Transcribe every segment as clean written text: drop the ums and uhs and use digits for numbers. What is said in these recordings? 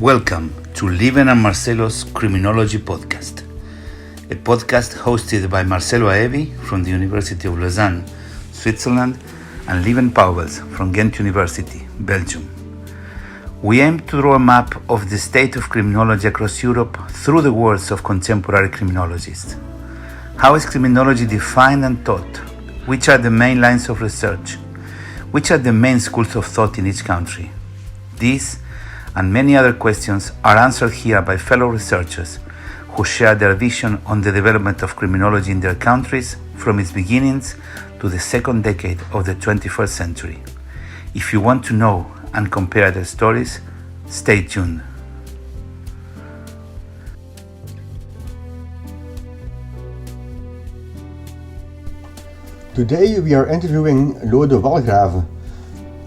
Welcome to Lieven and Marcelo's Criminology podcast, a podcast hosted by Marcelo Aevi from the University of Lausanne, Switzerland, and Lieven Pauwels from Ghent University, Belgium. We aim to draw a map of the state of criminology across Europe through the words of contemporary criminologists. How is criminology defined and taught? Which are the main lines of research? Which are the main schools of thought in each country? These and many other questions are answered here by fellow researchers who share their vision on the development of criminology in their countries from its beginnings to the second decade of the 21st century. If you want to know and compare their stories, stay tuned. Today we are interviewing Lode Walgrave.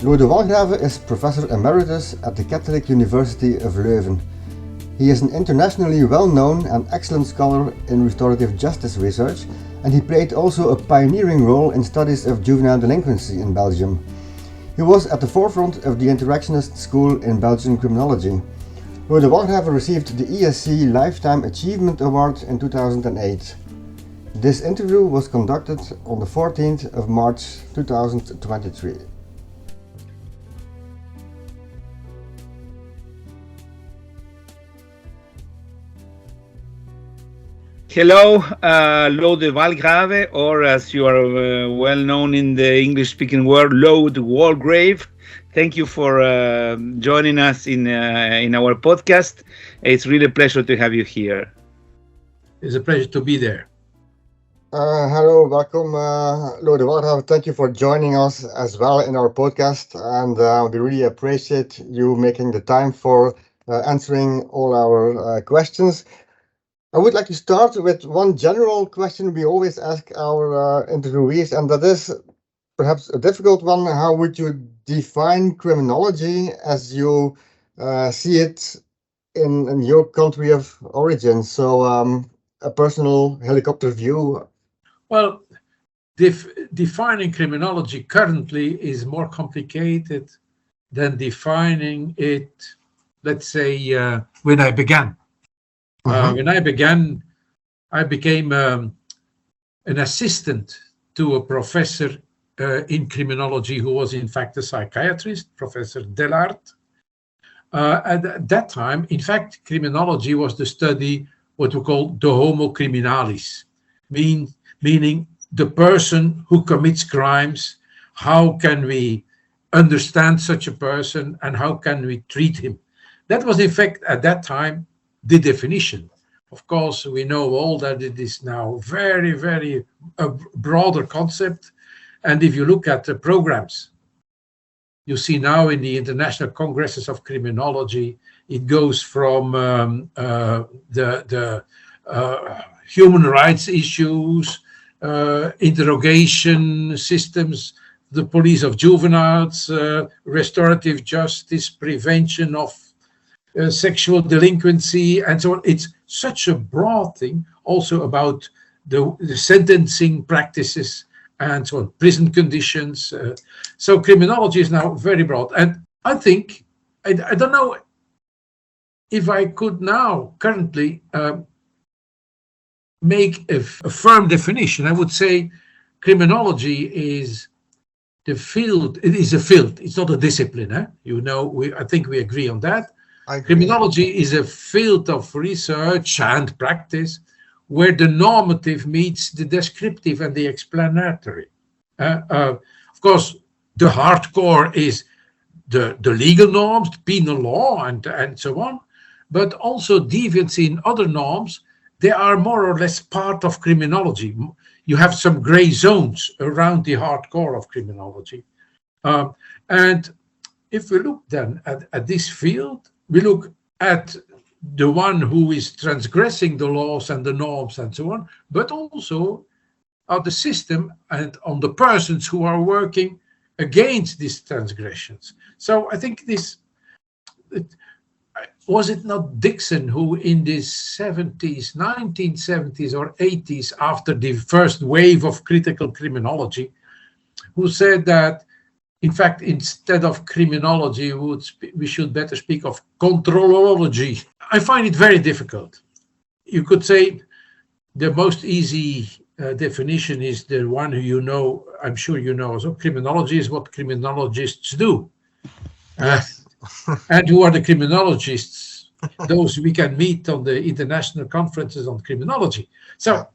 Lode Walgrave is Professor Emeritus at the Catholic University of Leuven. He is an internationally well-known and excellent scholar in restorative justice research, and he played also a pioneering role in studies of juvenile delinquency in Belgium. He was at the forefront of the interactionist school in Belgian criminology. Lode Walgrave received the ESC Lifetime Achievement Award in 2008. This interview was conducted on the 14th of March 2023. Hello, Lode Walgrave, or as you are well known in the English-speaking world, Lode Walgrave. Thank you for joining us in our podcast. It's really a pleasure to have you here. It's a pleasure to be there. Hello, welcome, Lode Walgrave. Thank you for joining us as well in our podcast, and we really appreciate you making the time for answering all our questions. I would like to start with one general question we always ask our interviewees, and that is perhaps a difficult one. How would you define criminology as you see it in your country of origin? So a personal helicopter view. Well, defining criminology currently is more complicated than defining it, let's say, when I began. When I began, I became an assistant to a professor in criminology who was in fact a psychiatrist, Professor Delart. At that time, in fact, criminology was the study, what we call the homo criminalis, meaning the person who commits crimes. How can we understand such a person and how can we treat him? That was in fact at that time the definition. Of course, we know all that it is now very, very broader concept. And if you look at the programs, you see now in the International Congresses of Criminology, it goes from the human rights issues, interrogation systems, the police of juveniles, restorative justice, prevention of sexual delinquency, and so on. It's such a broad thing, also about the sentencing practices and so on, prison conditions. So criminology is now very broad. And I think, I don't know if I could now currently make a firm definition. I would say criminology is the field. It is a field. It's not a discipline. You know, I think we agree on that. Criminology is a field of research and practice where the normative meets the descriptive and the explanatory. Of course, the hardcore is the legal norms, the penal law, and so on, but also deviancy in other norms. They are more or less part of criminology. You have some gray zones around the hardcore of criminology. And if we look then at this field, we look at the one who is transgressing the laws and the norms and so on, but also at the system and on the persons who are working against these transgressions. So I think was it not Dixon who in the 70s, 1970s or 80s, after the first wave of critical criminology, who said that In fact, instead of criminology, we should better speak of controlology. I find it very difficult. You could say the most easy definition is the one you know, I'm sure you know. So criminology is what criminologists do. Yes. And who are the criminologists? Those we can meet on the international conferences on criminology. So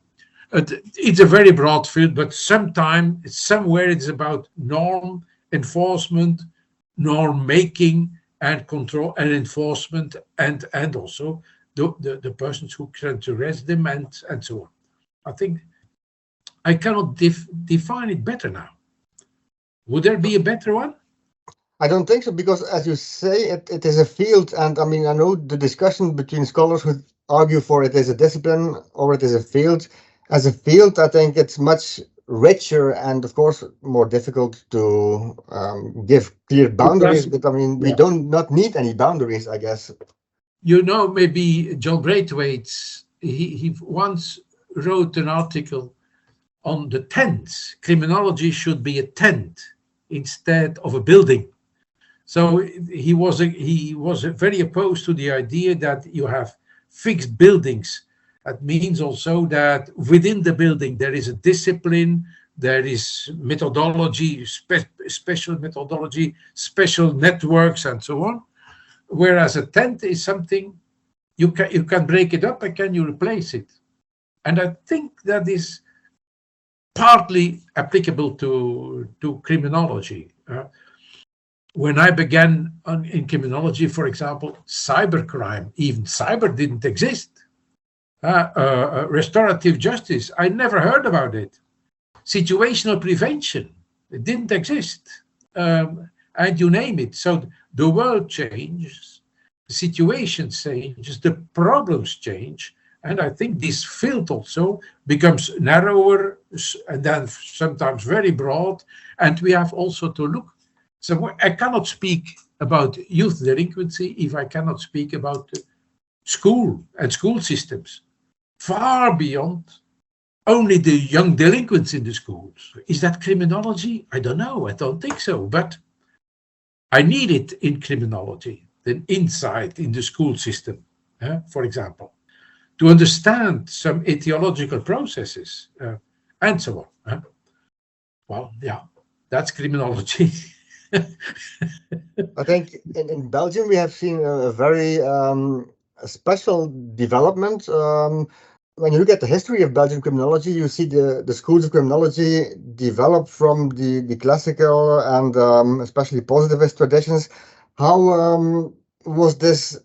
it's a very broad field, but somewhere it's about norm enforcement, norm making, and control and enforcement, and also the persons who transgress them, and so on. I think I cannot define it better now. Would there be a better one? I don't think so, because as you say, it is a field, and I mean, I know the discussion between scholars who argue for it as a discipline or it is a field. As a field, I think it's much richer and, of course, more difficult to give clear boundaries. But I mean, we don't not need any boundaries, I guess. You know, maybe John Braithwaite, he once wrote an article on the tents. Criminology should be a tent instead of a building. So he was very opposed to the idea that you have fixed buildings. That means also that within the building there is a discipline, there is methodology, special methodology, special networks, and so on. Whereas a tent is something you can break it up and can you replace it. And I think that is partly applicable to criminology. When I began in criminology, for example, cybercrime, even cyber didn't exist. Restorative justice, I never heard about it. Situational prevention, it didn't exist. And you name it. So the world changes, the situation changes, the problems change. And I think this field also becomes narrower and then sometimes very broad. And we have also to look. So I cannot speak about youth delinquency if I cannot speak about school and school systems. Far beyond only the young delinquents in the schools. Is that criminology? I don't know. I don't think so. But I need it in criminology, the insight in the school system, for example, to understand some etiological processes and so on. Well, yeah, that's criminology. I think in Belgium we have seen a very special development. When you look at the history of Belgian criminology, you see the schools of criminology develop from the classical and especially positivist traditions. How was this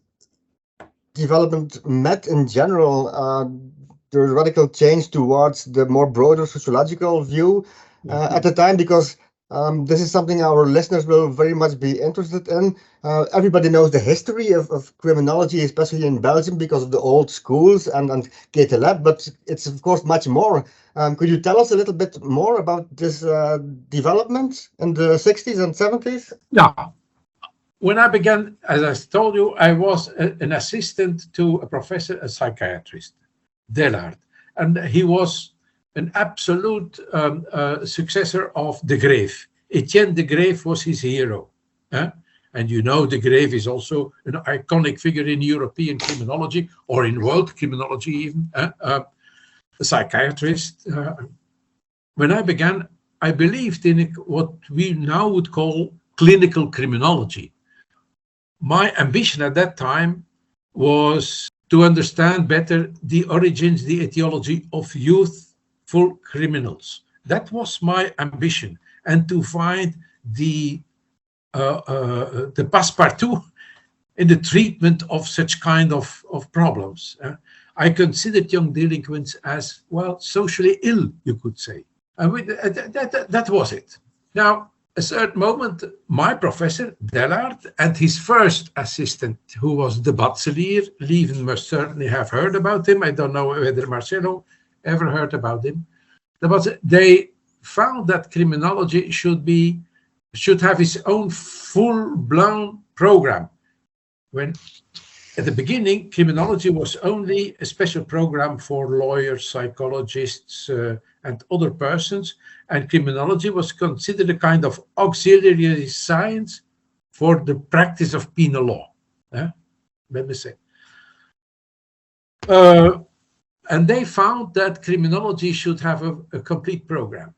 development met in general? The radical change towards the more broader sociological view at the time, because this is something our listeners will very much be interested in. Everybody knows the history of criminology, especially in Belgium, because of the old schools and GTLab, but it's of course much more. Could you tell us a little bit more about this development in the 60s and 70s? Yeah. When I began, as I told you, I was an assistant to a professor, a psychiatrist, Delard, and he was an absolute successor of De Grave. Etienne De Grave was his hero. And you know, De Grave is also an iconic figure in European criminology, or in world criminology even, a psychiatrist. When I began, I believed in what we now would call clinical criminology. My ambition at that time was to understand better the origins, the etiology of youthful criminals. That was my ambition, and to find the passepartout in the treatment of such kind of problems. I considered young delinquents as, well, socially ill, you could say. And that was it. Now, a certain moment, my professor, Delard, and his first assistant, who was de Batselier, Lieven must certainly have heard about him. I don't know whether Marcelo ever heard about him. But they found that criminology should have its own full-blown program. When at the beginning, criminology was only a special program for lawyers, psychologists, and other persons, and criminology was considered a kind of auxiliary science for the practice of penal law. Let me say. And they found that criminology should have a complete program,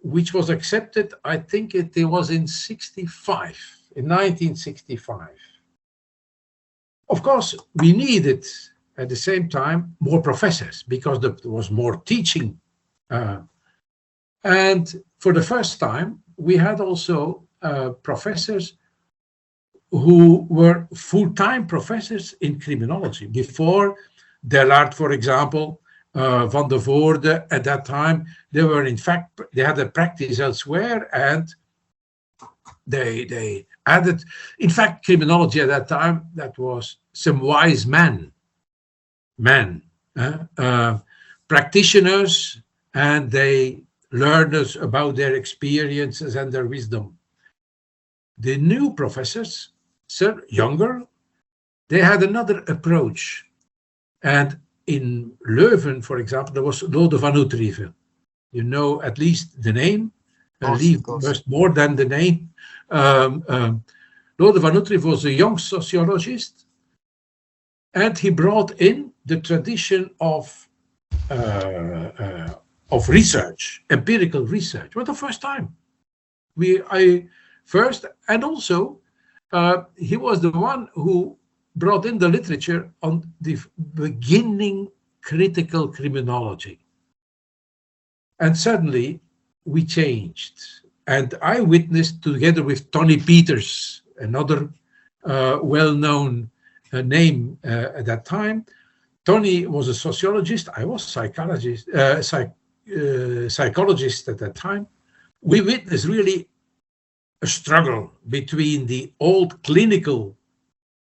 which was accepted, I think it was in 1965. Of course, we needed at the same time more professors because there was more teaching. And for the first time, we had also professors who were full-time professors in criminology. Before, Delart, for example, Van der Voorde, at that time, they had a practice elsewhere, and they added, in fact, criminology at that time, that was some wise men, practitioners, and they learned us about their experiences and their wisdom. The new professors, younger, they had another approach. And in Leuven, for example, there was Lode Walgrave. You know at least the name, first more than the name. Lode Walgrave was a young sociologist, and he brought in the tradition of research, empirical research, for the first time. And also he was the one who brought in the literature on the beginning critical criminology. And suddenly we changed. And I witnessed, together with Tony Peters, another well-known name at that time. Tony was a sociologist. I was psychologist at that time. We witnessed really a struggle between the old clinical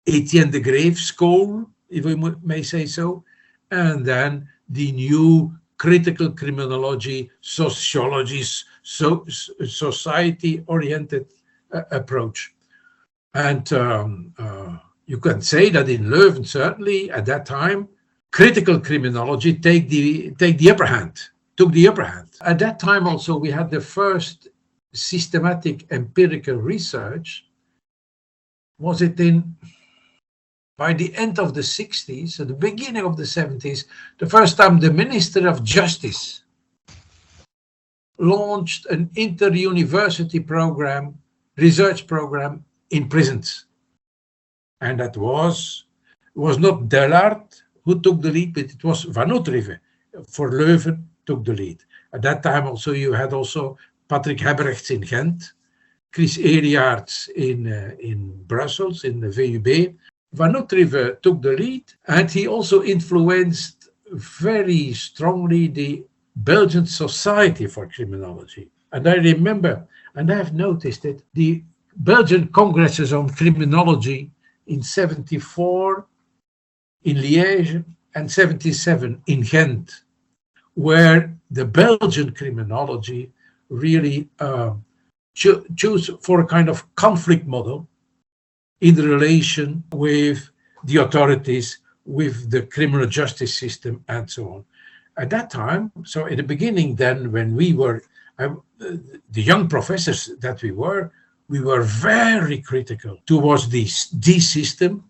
Etienne de Grave school, if we may say so, and then the new critical criminology, sociologist, society-oriented approach. And you can say that in Leuven, certainly at that time, critical criminology took the upper hand. At that time also, we had the first systematic empirical research. Was it by the end of the 60s, at the beginning of the 70s, the first time the Minister of Justice launched an inter-university program, research program in prisons. And that was not Delart who took the lead, but it was Van Walgrave for Leuven took the lead. At that time also you had also Patrick Hebrechts in Ghent, Chris Eriaerts in Brussels, in the VUB. Van Walgrave took the lead, and he also influenced very strongly the Belgian Society for Criminology. And I remember, and I have noticed it, the Belgian Congresses on Criminology in 74 in Liège and 77 in Ghent, where the Belgian criminology really chose for a kind of conflict model in relation with the authorities, with the criminal justice system, and so on. At that time, so in the beginning then, when we were, the young professors that we were very critical towards this system.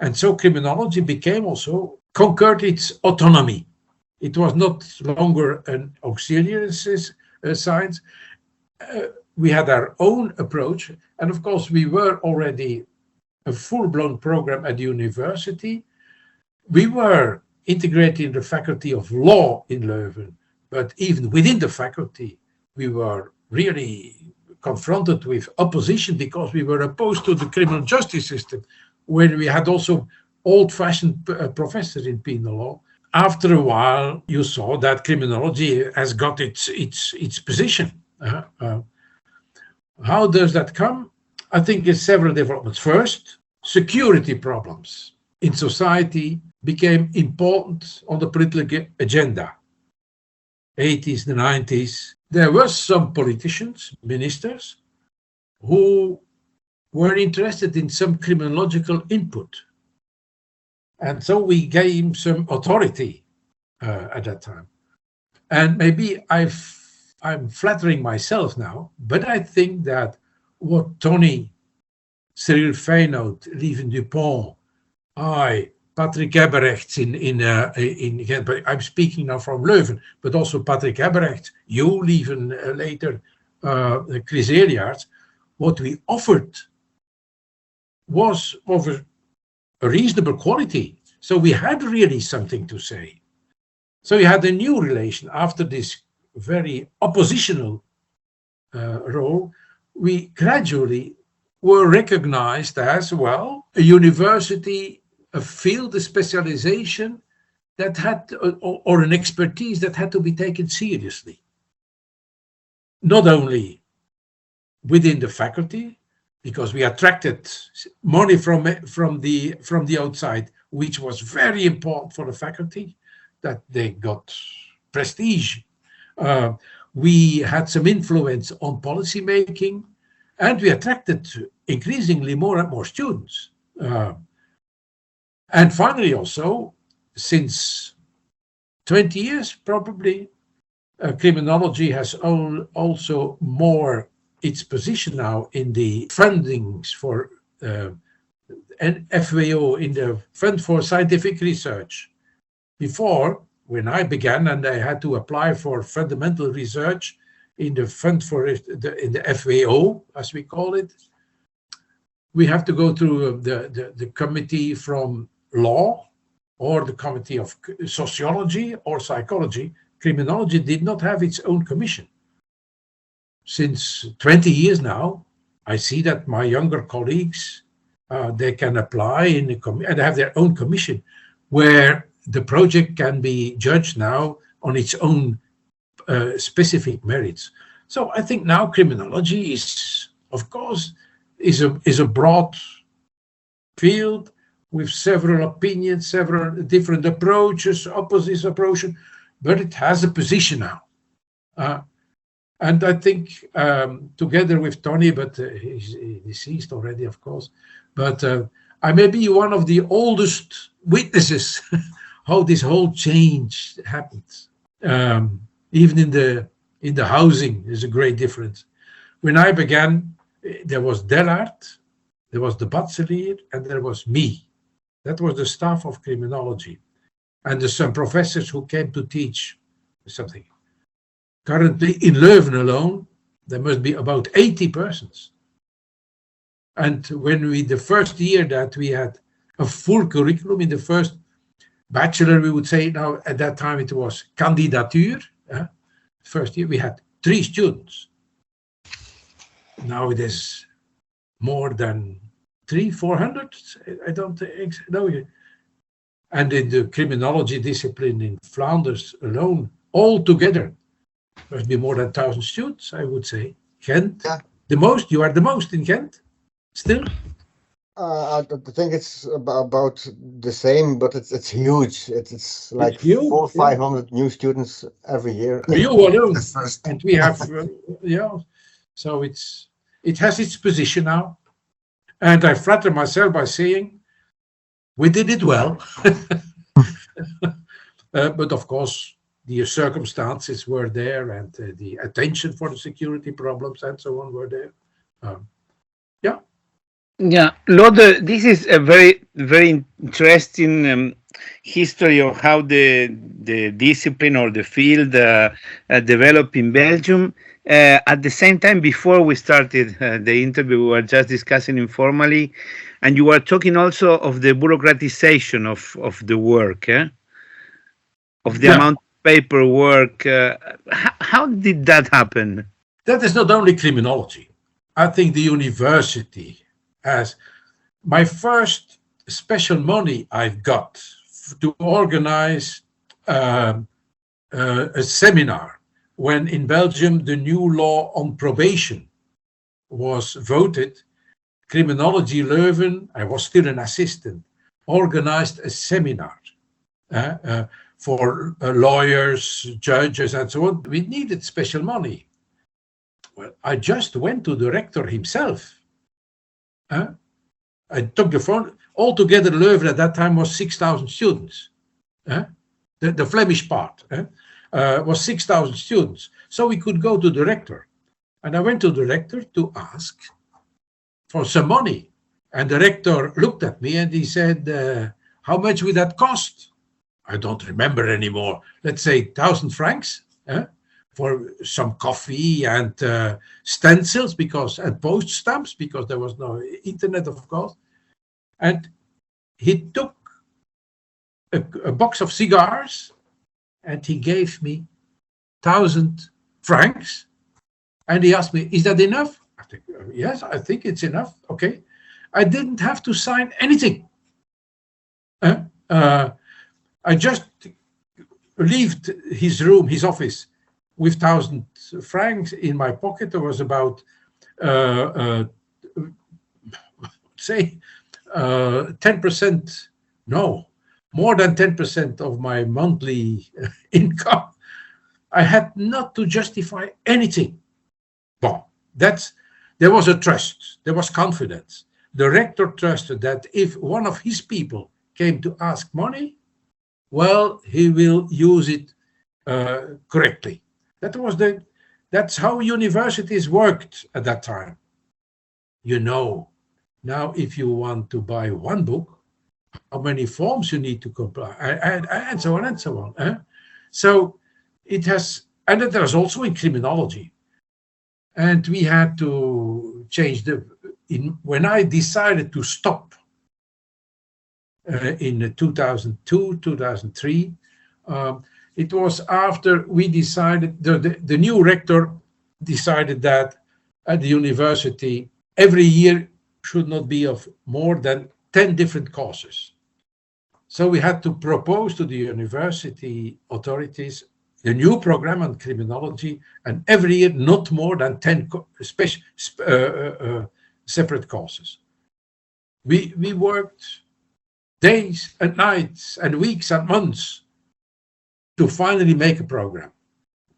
And so criminology became also, conquered its autonomy. It was not longer an auxiliary science. We had our own approach. And of course, we were already a full-blown program at the university. We were integrated in the faculty of law in Leuven, but even within the faculty, we were really confronted with opposition because we were opposed to the criminal justice system, where we had also old-fashioned professors in penal law. After a while, you saw that criminology has got its position. How does that come? I think it's several developments. First, security problems in society became important on the political agenda. 80s, the 90s. There were some politicians, ministers, who were interested in some criminological input. And so we gave some authority at that time. And maybe I'm flattering myself now, but I think that what Tony, Cyril Feyenoord, Lieven Dupont, Patrick Ebberechts in Ghent, but I'm speaking now from Leuven, but also Patrick Ebberechts, you, Lieven, later, Chris Eliaerts, what we offered was of a reasonable quality. So we had really something to say. So we had a new relation after this very oppositional role. We gradually were recognized as, well, a university, a field, a specialization that had, or an expertise that had to be taken seriously. Not only within the faculty, because we attracted money from the outside, which was very important for the faculty, that they got prestige. We had some influence on policy making, and we attracted increasingly more and more students. And finally, also, since 20 years probably, criminology has also more its position now in the fundings for FWO, in the Fund for Scientific Research. Before, when I began and I had to apply for fundamental research in the Fund for in the FWO, as we call it, we have to go through the committee from law or the committee of sociology or psychology. Criminology did not have its own commission. Since 20 years now, I see that my younger colleagues, they can apply in the and have their own commission, where the project can be judged now on its own specific merits. So I think now criminology is, of course, is a broad field with several opinions, several different approaches, opposite approaches, but it has a position now. And I think together with Tony, but he's deceased already, of course, but I may be one of the oldest witnesses how this whole change happened. Even in the housing, there's a great difference. When I began, there was Dellart, there was the Batselier, and there was me. That was the staff of criminology. And there's some professors who came to teach something. Currently in Leuven alone, there must be about 80 persons. And when the first year that we had a full curriculum, in the first bachelor, we would say, now at that time it was kandidatuur. First year we had 3 students. Now it is more than 300-400. I don't know. And in the criminology discipline in Flanders alone, all together, must be more than 1,000 students, I would say. Ghent, yeah. The most, you are the most in Ghent, still? I think it's about the same, but it's huge. It's like huge, 400 or 500 new students every year. You alone, and we have, so it has its position now. And I flatter myself by saying, we did it well. But of course, the circumstances were there, and the attention for the security problems and so on were there. Yeah, Lode, this is a very, very interesting history of how the discipline or the field developed in Belgium. At the same time, before we started the interview, we were just discussing informally, and you were talking also of the bureaucratization of the work, of the amount of paperwork. How did that happen? That is not only criminology. I think the university has my first special money I've got to organize a seminar when in Belgium the new law on probation was voted. Criminology Leuven, I was still an assistant, organized a seminar for lawyers, judges, and so on. We needed special money. Well, I just went to the rector himself. I took the phone. Altogether, Leuven at that time was 6,000 students, the Flemish part. was 6,000 students. So we could go to the rector. And I went to the rector to ask for some money. And the rector looked at me and he said, how much would that cost? I don't remember anymore. Let's say 1,000 francs for some coffee and stencils and post stamps, because there was no internet, of course. And he took a box of cigars and he gave me 1,000 francs. And he asked me, is that enough? I think, yes, I think it's enough. Okay. I didn't have to sign anything. I just left his room, his office, with 1,000 francs in my pocket. There was about, say, 10%, no, more than 10% of my monthly income. I had not to justify anything. Well, there was a trust, there was confidence. The rector trusted that if one of his people came to ask money, well, he will use it correctly. That's how universities worked at that time. You know, now if you want to buy one book, how many forms you need to comply, and so on and so on. So it has, and there is also in criminology. And we had to change when I decided to stop in 2002, 2003, it was after we decided, the new rector decided that at the university, every year should not be of more than 10 different courses. So we had to propose to the university authorities the new program on criminology, and every year not more than 10 separate courses. We worked days and nights and weeks and months to finally make a program.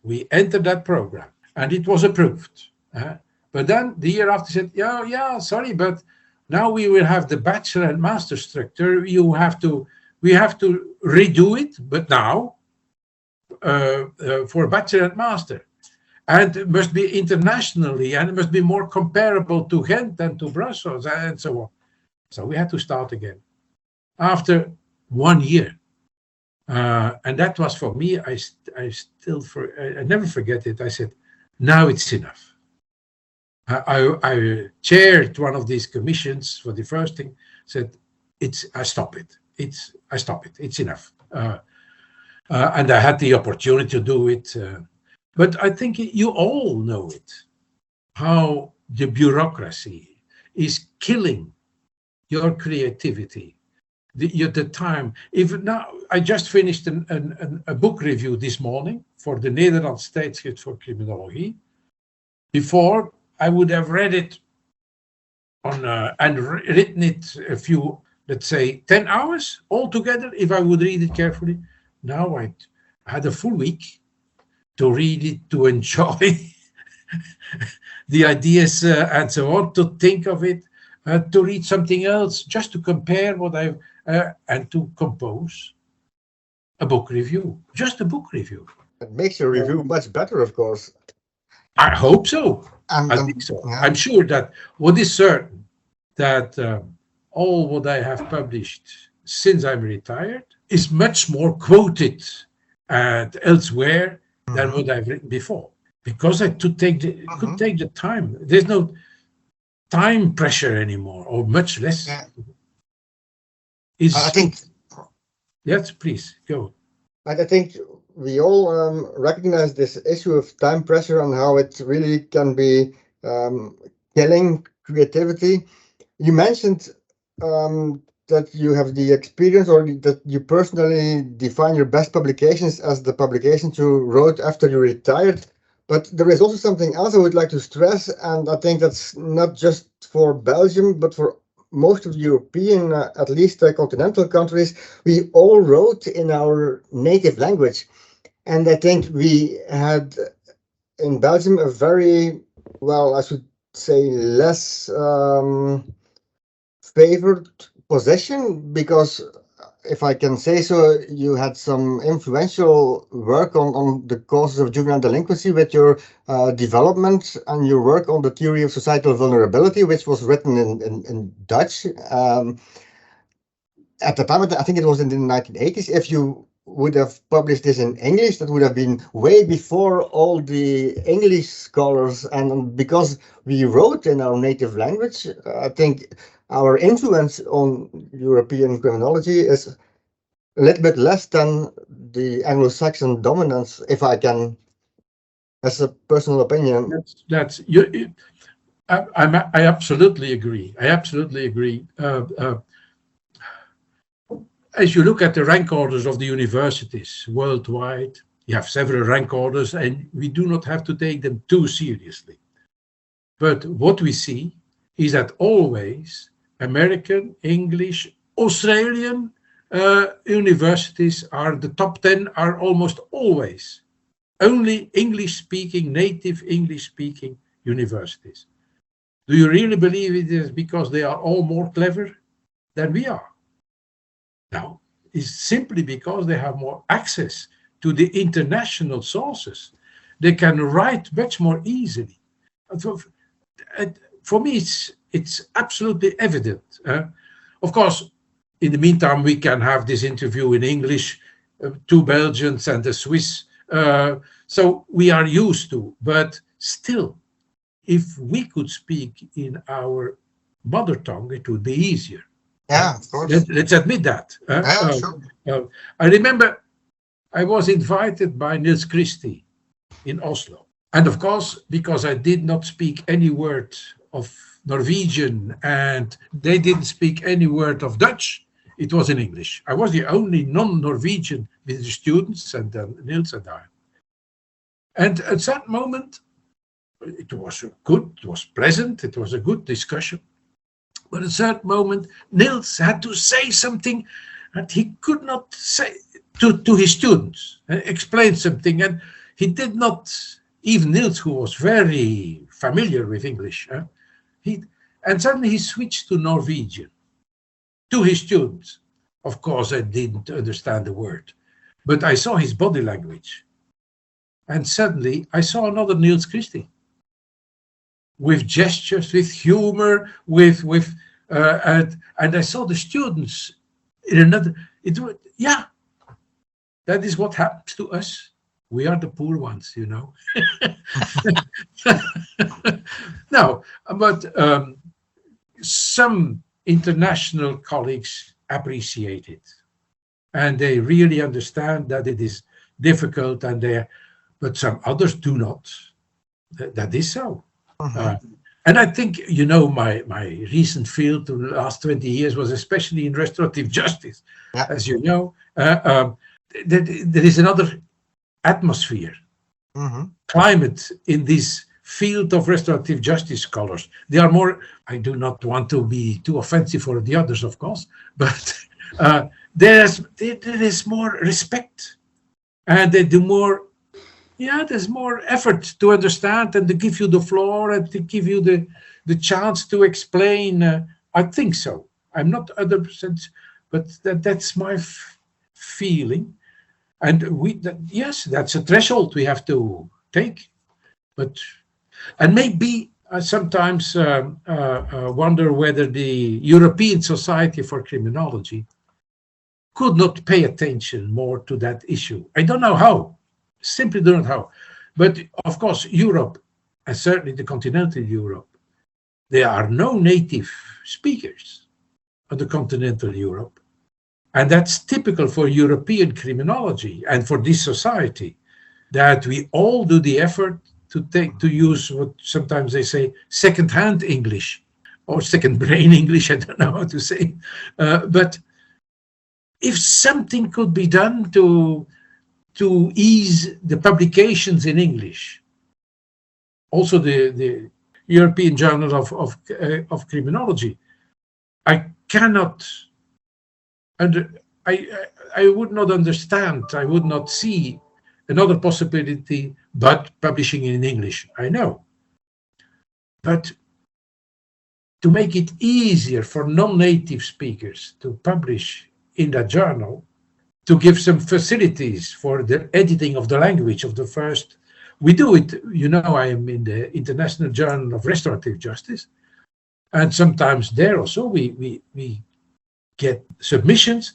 We entered that program and it was approved. But then the year after said, yeah, sorry, but now we will have the bachelor and master structure. We have to redo it, but now for bachelor and master. And it must be internationally, and it must be more comparable to Ghent and to Brussels and so on. So we had to start again after 1 year. And that was for me, I never forget it. I said, now it's enough. I chaired one of these commissions for the first thing, said, I stop it. It's enough. And I had the opportunity to do it. But I think you all know it, how the bureaucracy is killing your creativity, the time. Now, I just finished a book review this morning for the Nederlands Tijdschrift voor Criminologie. Before, I would have read it and written it a few, let's say, 10 hours altogether, if I would read it carefully. Now I had a full week to read it, to enjoy the ideas and so on, to think of it, to read something else, just to compare what I've, and to compose a book review, just a book review. It makes your review much better, of course. I hope so. I think so. Yeah. I'm sure that what is certain, that all what I have published since I'm retired is much more quoted elsewhere than what I've written before, because I could take the time. There's no time pressure anymore, or much less. Yeah. I think. Yes, please go. I think we all recognize this issue of time pressure and how it really can be killing creativity. You mentioned that you have the experience, or that you personally define your best publications as the publications you wrote after you retired. But there is also something else I would like to stress, and I think that's not just for Belgium, but for most of the European, at least continental countries. We all wrote in our native language. And I think we had in Belgium a very, well, I should say, less favored position, because if I can say so, you had some influential work on the causes of juvenile delinquency with your development and your work on the theory of societal vulnerability, which was written in Dutch. At the time, I think it was in the 1980s. If you would have published this in English, that would have been way before all the English scholars. And because we wrote in our native language, I think our influence on European criminology is a little bit less than the Anglo-Saxon dominance, if I can, as a personal opinion. That's you. I absolutely agree. I absolutely agree. As you look at the rank orders of the universities worldwide, you have several rank orders, and we do not have to take them too seriously. But what we see is that always American, English, Australian universities are the top 10 are almost always only English-speaking, native English-speaking universities. Do you really believe it is because they are all more clever than we are? No, it's simply because they have more access to the international sources. They can write much more easily. For me, it's absolutely evident. Of course, in the meantime, we can have this interview in English, 2 Belgians and a Swiss. So we are used to, but still, if we could speak in our mother tongue, it would be easier. Yeah, of course. Let's admit that. Yeah, sure. I remember I was invited by Niels Christie in Oslo. And of course, because I did not speak any word of Norwegian and they didn't speak any word of Dutch, it was in English. I was the only non-Norwegian with the students and Niels and I. And at that moment, it was good, it was pleasant, it was a good discussion. But at that moment, Niels had to say something that he could not say to his students, explain something. And he did not, even Niels, who was very familiar with English, and suddenly he switched to Norwegian to his students. Of course, I didn't understand the word, but I saw his body language. And suddenly I saw another Niels Christie. With gestures, with humor, and I saw the students in another. That is what happens to us. We are the poor ones, you know. No, but some international colleagues appreciate it, and they really understand that it is difficult, but some others do not. That is so. And I think, you know, my recent field in the last 20 years was especially in restorative justice. Yeah. As you know, there is another atmosphere, climate in this field of restorative justice scholars. They are more, I do not want to be too offensive for the others, of course, but there is more respect, and they do more. Yeah, there's more effort to understand and to give you the floor and to give you the chance to explain. I think so. I'm not 100%, but that's my feeling. And yes, that's a threshold we have to take. And maybe I sometimes wonder whether the European Society for Criminology could not pay attention more to that issue. I don't know how. Simply don't know how. But of course, Europe, and certainly the continental Europe, there are no native speakers on the continental Europe. And that's typical for European criminology and for this society, that we all do the effort to use what sometimes they say second-hand English or second brain English, I don't know how to say. But if something could be done to ease the publications in English. Also, the European Journal of Criminology. I cannot, I would not understand. I would not see another possibility but publishing in English. I know, but to make it easier for non-native speakers to publish in that journal to give some facilities for the editing of the language of the first. We do it, I am in the International Journal of Restorative Justice, and sometimes there also we get submissions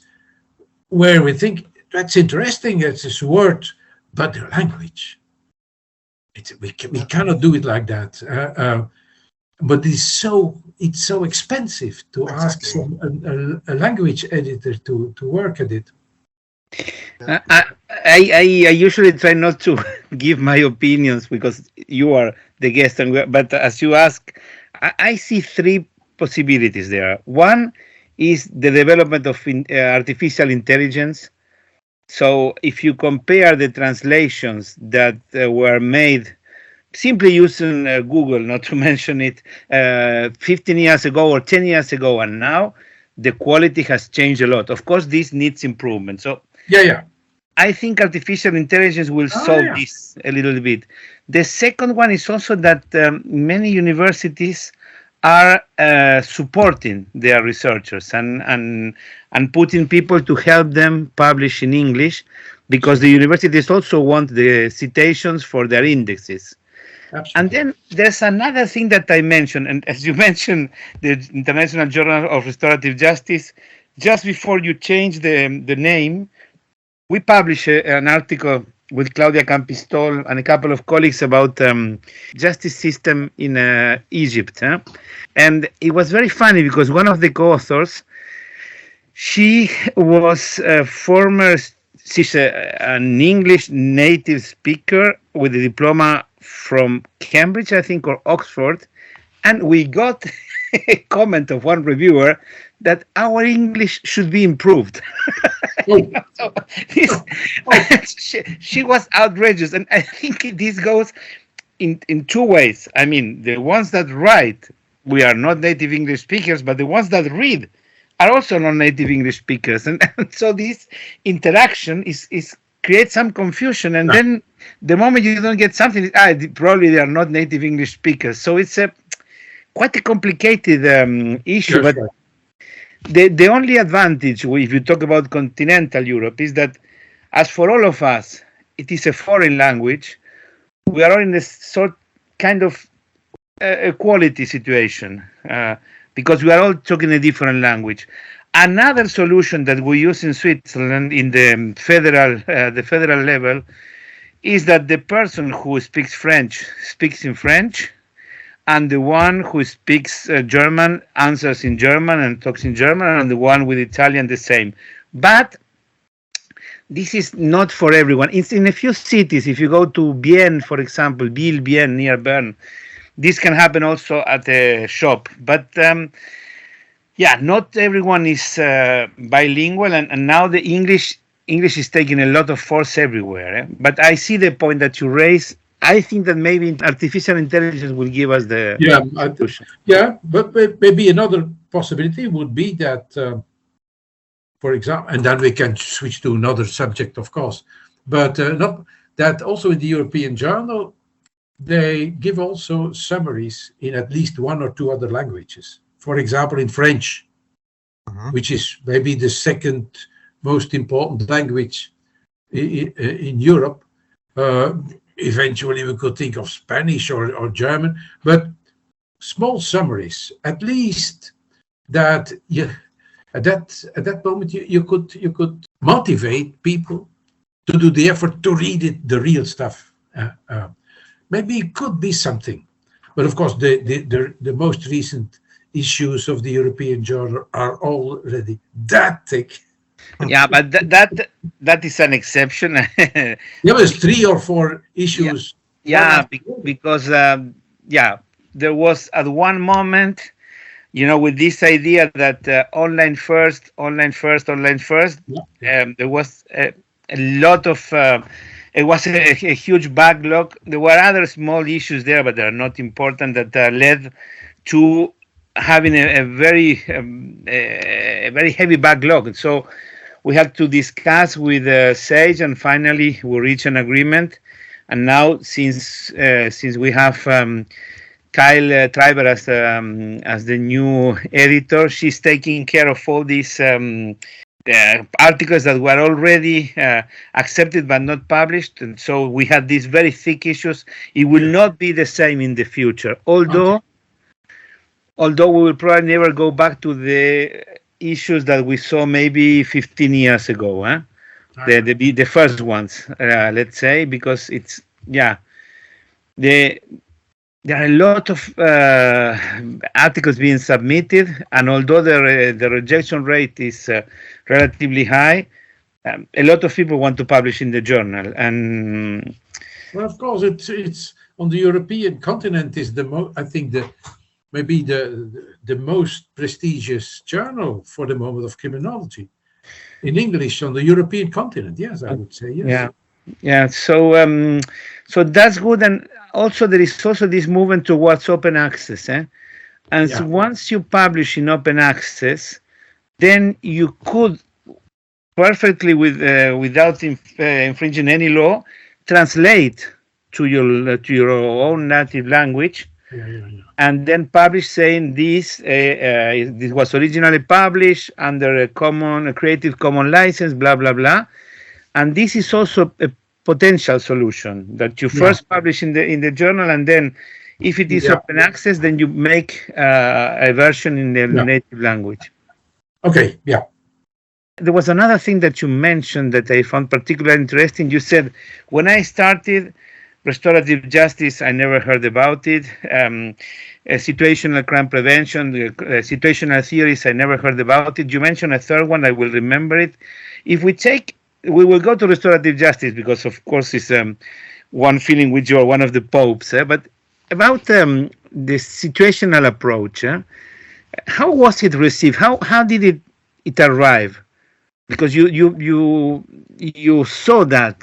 where we think that's interesting, it's this word, but the language, we cannot do it like that. But it's so expensive to ask a language editor to work at it. I usually try not to give my opinions because you are the guest, but as you ask, I see three possibilities there. One is the development of artificial intelligence. So if you compare the translations that were made simply using Google, not to mention it, 15 years ago or 10 years ago, and now the quality has changed a lot. Of course, this needs improvement. So yeah. I think artificial intelligence will solve this a little bit. The second one is also that many universities are supporting their researchers and putting people to help them publish in English, because the universities also want the citations for their indexes. Absolutely. And then there's another thing that I mentioned, and as you mentioned, the International Journal of Restorative Justice, just before you change the name, we published an article with Claudia Campistol and a couple of colleagues about justice system in Egypt. And it was very funny because one of the co-authors, she's an English native speaker with a diploma from Cambridge, I think, or Oxford. And we got a comment of one reviewer that our English should be improved. So she was outrageous. And I think this goes in two ways. I mean, the ones that write, we are not native English speakers, but the ones that read are also not native English speakers. And so this interaction is creates some confusion. And then the moment you don't get something, probably they are not native English speakers. So it's quite a complicated issue. Yes, but the only advantage, if you talk about continental Europe, is that as for all of us, it is a foreign language. We are all in this kind of equality situation because we are all talking a different language. Another solution that we use in Switzerland in the federal level is that the person who speaks French speaks in French, and the one who speaks German answers in German and talks in German, and the one with Italian the same. But this is not for everyone. It's in a few cities. If you go to Bienne, for example, Bienne near Bern, this can happen also at a shop. But not everyone is bilingual, and now the English is taking a lot of force everywhere. But I see the point that you raise. I think that maybe artificial intelligence will give us the solution. But maybe another possibility would be that, for example, and then we can switch to another subject, of course, but not that also in the European Journal, they give also summaries in at least one or two other languages. For example, in French, which is maybe the second most important language in Europe. Eventually, we could think of Spanish or German, but small summaries, at least that at that moment you could motivate people to do the effort to read it, the real stuff. Maybe it could be something, but of course the most recent issues of the European Journal are already that thick. Yeah, but that is an exception. There was 3 or 4 issues. Because there was at one moment, with this idea that online first. There was a lot of. It was a huge backlog. There were other small issues there, but they are not important, that led to having a very heavy backlog. And so we had to discuss with SAGE, and finally we reached an agreement. And now, since we have Kyle Treiber as the new editor, she's taking care of all these articles that were already accepted but not published, and so we had these very thick issues. It will not be the same in the future, although we will probably never go back to the issues that we saw maybe 15 years ago, the first ones, let's say, because it's there are a lot of articles being submitted, and although the rejection rate is relatively high, a lot of people want to publish in the journal. And well, of course, it's on the European continent is I think maybe the most prestigious journal for the moment of criminology in English on the European continent. Yes, I would say yes. Yeah. So that's good, and also there is also this movement towards open access. And so once you publish in open access, then you could perfectly, without infringing any law, translate to your own native language, and then publish saying this was originally published under a Creative Commons license, blah blah blah. And this is also a potential solution, that you first publish in the journal, and then if it is open access, then you make a version in the native language. Okay, There was another thing that you mentioned that I found particularly interesting. You said, when I started restorative justice, I never heard about it. Situational crime prevention, situational theories, I never heard about it. You mentioned a third one, I will remember it. We will go to restorative justice because, of course, it's one feeling which you are one of the popes. But about the situational approach, how was it received? How did it arrive? Because you saw that.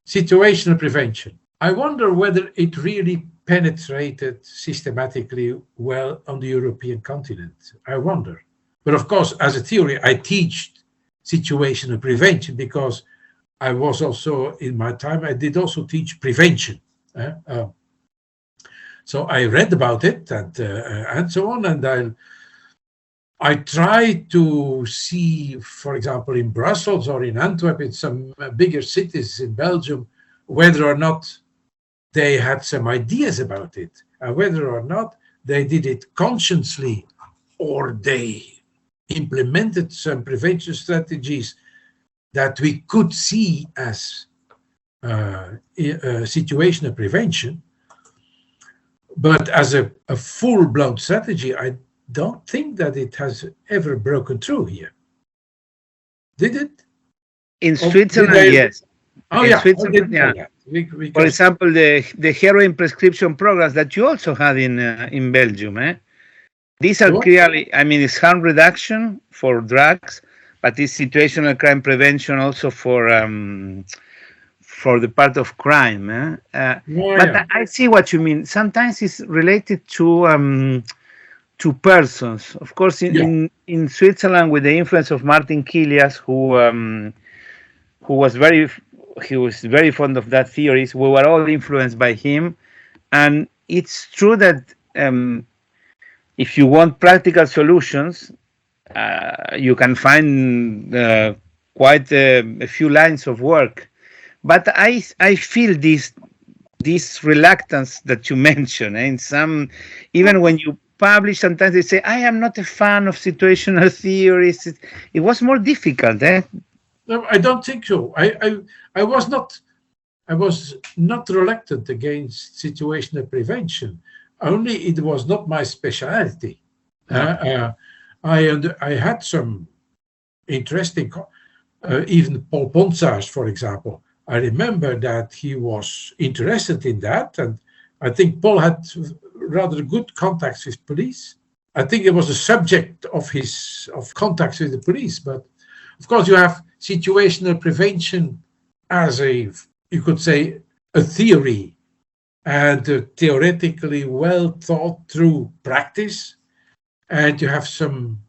Situational prevention. I wonder whether it really penetrated systematically well on the European continent. I wonder. But of course, as a theory, I teach situational prevention because I was also, in my time, I did also teach prevention. So I read about it and so on, and I tried to see, for example, in Brussels or in Antwerp, in some bigger cities in Belgium, whether or not they had some ideas about it, and whether or not they did it consciously, or they implemented some prevention strategies that we could see as situational prevention. But as a full-blown strategy, I don't think that it has ever broken through here. Did it? In Switzerland, yes. Oh, in Switzerland, For example, the heroin prescription programs that you also had in Belgium. These are clearly, it's harm reduction for drugs, but it's situational crime prevention also for the part of crime. But I see what you mean. Sometimes it's related to persons. Of course, in Switzerland, with the influence of Martin Kilias, who was very fond of that theories, we were all influenced by him. And it's true that if you want practical solutions, you can find quite a few lines of work. But I feel this reluctance that you mentioned. In some, even when you publish, sometimes they say, I am not a fan of situational theories. It was more difficult. No, I don't think so. I was not reluctant against situational prevention. Only it was not my specialty. I had some interesting, even Paul Ponsage, for example. I remember that he was interested in that, and I think Paul had rather good contacts with police. I think it was a subject of contacts with the police, but of course you have situational prevention as you could say, a theory and a theoretically well thought through practice, and you have some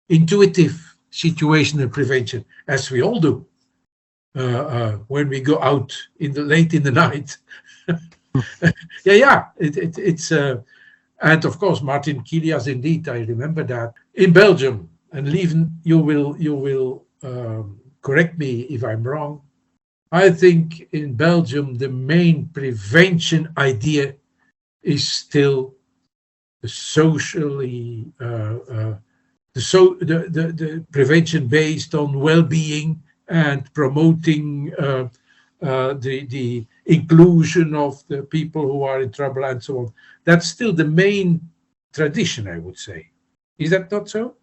intuitive situational prevention, as we all do when we go out late in the night. It's and of course Martin Kilias, indeed, I remember that in Belgium and Leuven you will correct me if I'm wrong. I think in Belgium the main prevention idea is still the socially the prevention based on well-being and promoting the inclusion of the people who are in trouble and so on. That's still the main tradition, I would say. Is that not so?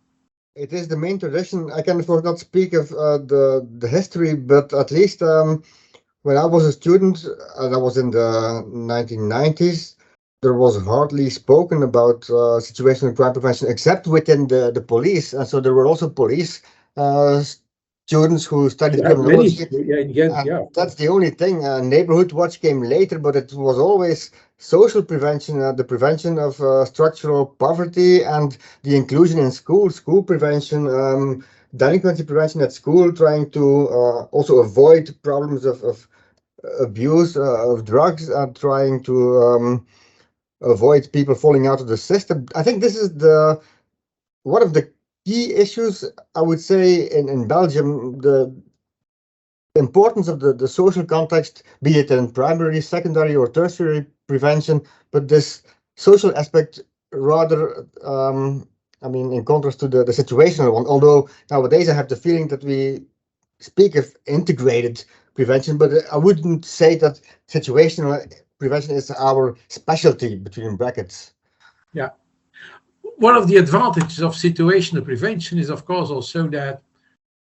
It is the main tradition. I can of course not speak of the history, but at least when I was a student, and I was in the 1990s, there was hardly spoken about situational crime prevention except within the police. And so there were also police students who studied criminology. In Ghent, yeah. That's the only thing. Neighborhood watch came later, but it was always social prevention, the prevention of structural poverty and the inclusion in school prevention, delinquency prevention at school, trying to also avoid problems of abuse of drugs, and trying to avoid people falling out of the system. I think this is one of the key issues, I would say, in Belgium, the importance of the social context, be it in primary, secondary, or tertiary prevention, but this social aspect rather, I mean, in contrast to the situational one, although nowadays I have the feeling that we speak of integrated prevention, but I wouldn't say that situational prevention is our specialty, between brackets. Yeah. One of the advantages of situational prevention is, of course, also that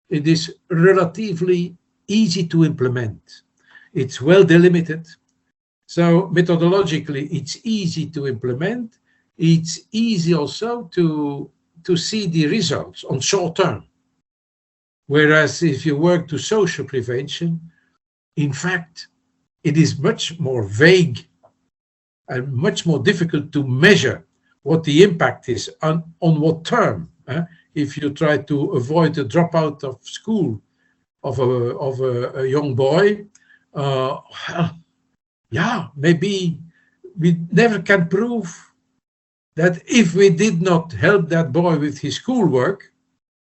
it is relatively easy to implement. It's well delimited. So methodologically, it's easy to implement. It's easy also to see the results on short term. Whereas if you work to social prevention, in fact, it is much more vague and much more difficult to measure what the impact is on what term. If you try to avoid the dropout of school of a young boy, well, yeah, maybe we never can prove that if we did not help that boy with his schoolwork,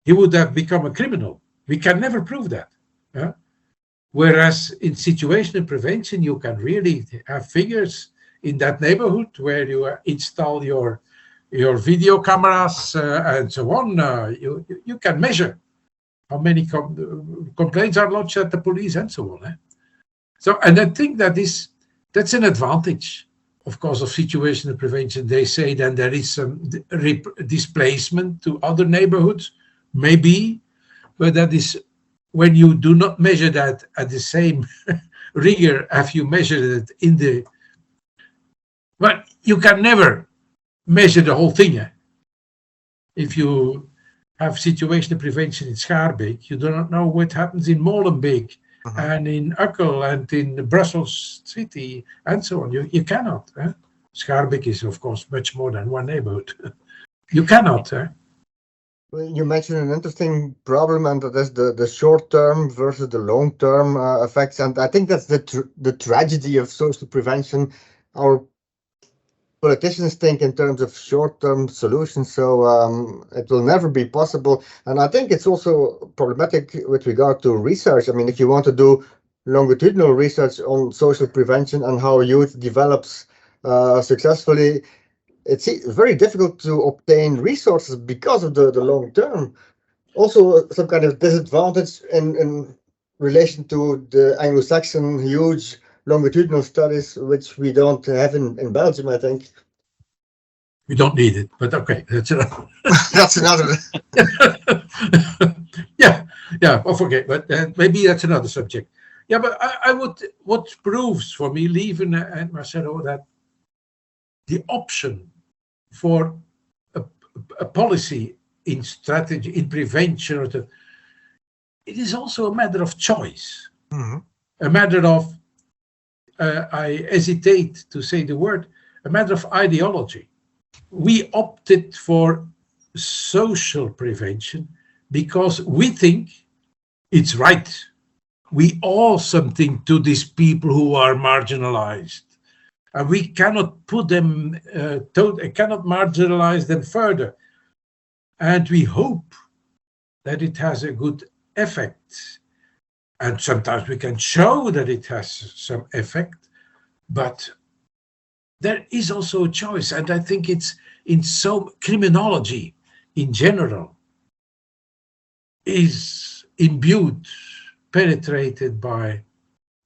he would have become a criminal. We can never prove that. Whereas in situational prevention, you can really have figures in that neighborhood where you install your video cameras and so on. You can measure how many complaints are lodged at the police and so on. So, and I think that's an advantage, of course, of situational prevention. They say then there is some displacement to other neighborhoods, maybe, but that is when you do not measure that at the same rigor as you measure it in the. But you can never measure the whole thing. If you have situational prevention in Schaarbeek, you do not know what happens in Molenbeek and in Ukkel and in Brussels City and so on. You cannot. Schaarbeek is, of course, much more than one neighborhood. You cannot. You mentioned an interesting problem, and that is the short-term versus the long-term effects. And I think that's the tragedy of social prevention. Our politicians think in terms of short-term solutions, so it will never be possible. And I think it's also problematic with regard to research. I mean, if you want to do longitudinal research on social prevention and how youth develops successfully, it's very difficult to obtain resources because of the long term. Also, some kind of disadvantage in relation to the Anglo-Saxon huge longitudinal studies, which we don't have in Belgium, I think. We don't need it, but okay, that's another. That's another. yeah, okay, but maybe that's another subject. Yeah, but I would. What proves for me, Lieven and Marcelo, that the option for a policy in strategy, in prevention, it is also a matter of choice, a matter of, I hesitate to say the word, a matter of ideology. We opted for social prevention because we think it's right. We owe something to these people who are marginalized. And we cannot put them, cannot marginalize them further. And we hope that it has a good effect. And sometimes we can show that it has some effect, but there is also a choice. And I think it's in criminology in general is imbued, penetrated by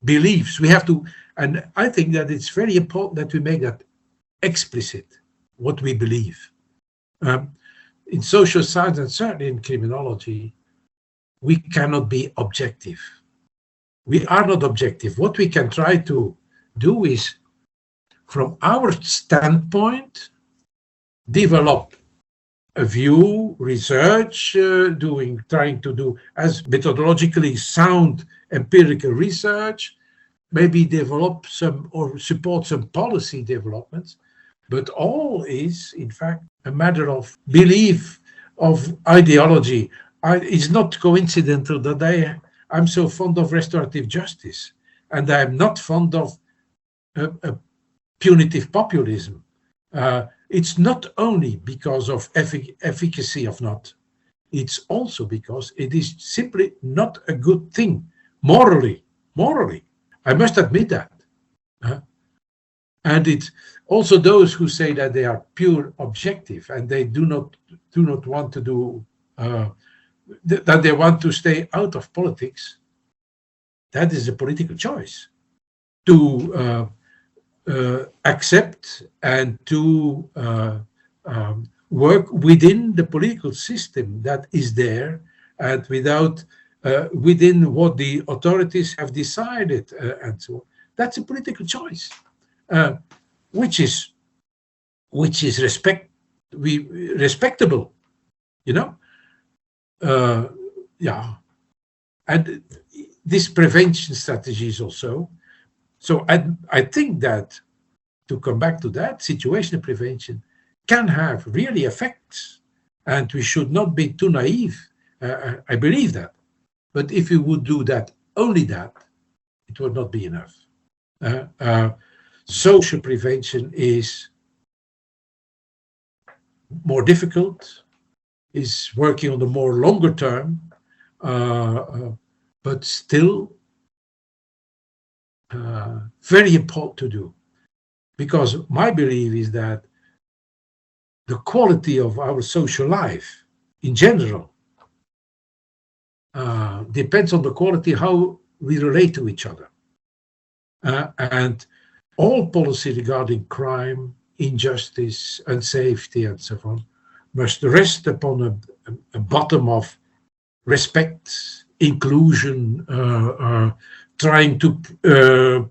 beliefs. We have to, and I think that it's very important that we make that explicit, what we believe. In social science and certainly in criminology, we cannot be objective. We are not objective. What we can try to do is, from our standpoint, develop a view, research, trying to do as methodologically sound empirical research, maybe develop some or support some policy developments, but all is, in fact, a matter of belief, of ideology. It's not coincidental that I'm so fond of restorative justice, and I'm not fond of punitive populism. It's not only because of efficacy of not, it's also because it is simply not a good thing, morally. I must admit that. And it's also those who say that they are pure objective and they do not want to do, that they want to stay out of politics. That is a political choice to accept and to work within the political system that is there and within what the authorities have decided and so on. That's a political choice, which is respectable, you know. And this prevention strategy is also. So I think that, to come back to that, situational prevention can have really effects, and we should not be too naive. I believe that. But if we would do that, only that, it would not be enough. Social prevention is more difficult, is working on the more longer term, but still very important to do, because my belief is that the quality of our social life in general depends on the quality how we relate to each other, and all policy regarding crime, injustice, unsafety, and so on must rest upon a bottom of respect, inclusion, trying to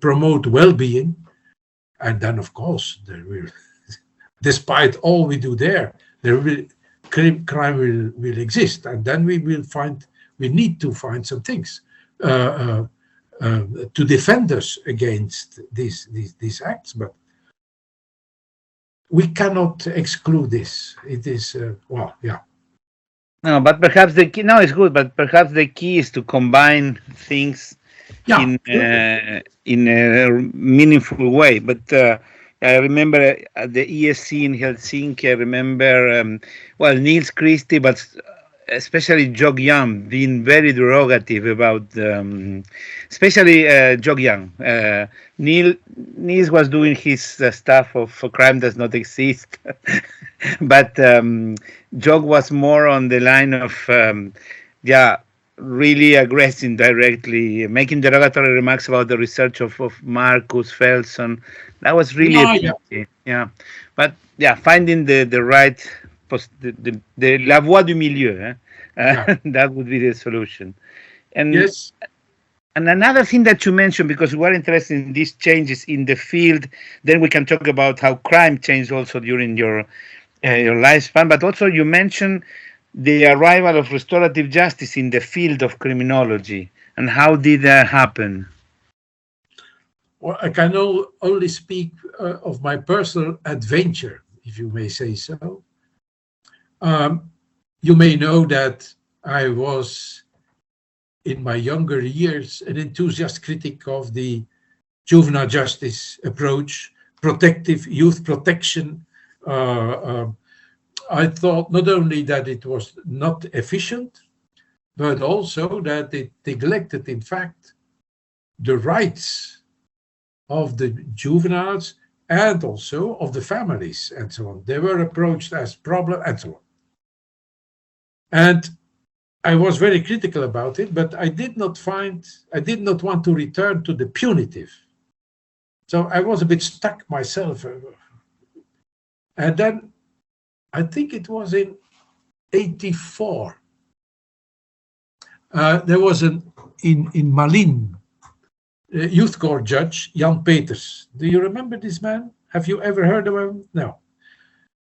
promote well-being. And then, of course, there will, despite all we do there will crime will exist, and then we need to find some things to defend us against these acts. But we cannot exclude this. It is No, but perhaps the key. No, it's good, but perhaps the key is to combine things in a meaningful way. But I remember at the ESC in Helsinki, I remember, Niels Christie, but especially Jog Young, being very derogative about, especially Jog Young. Niels was doing his stuff of crime does not exist, but Jog was more on the line of, really aggressive directly, making derogatory remarks about the research of Marcus Felson. That was really But finding the right the la voie du milieu, that would be the solution. And yes. And another thing that you mentioned, because we are interested in these changes in the field, then we can talk about how crime changed also during your lifespan. But also you mentioned the arrival of restorative justice in the field of criminology, and how did that happen? Well, I can only speak of my personal adventure, if you may say so. You may know that I was, in my younger years, an enthusiast critic of the juvenile justice approach, protective youth protection. I thought not only that it was not efficient, but also that it neglected, in fact, the rights of the juveniles and also of the families and so on. They were approached as problem and so on. And I was very critical about it, but I did not want to return to the punitive. So I was a bit stuck myself. And then I think it was in 84. There was in Malin, youth court judge, Jan Peters. Do you remember this man? Have you ever heard of him? No.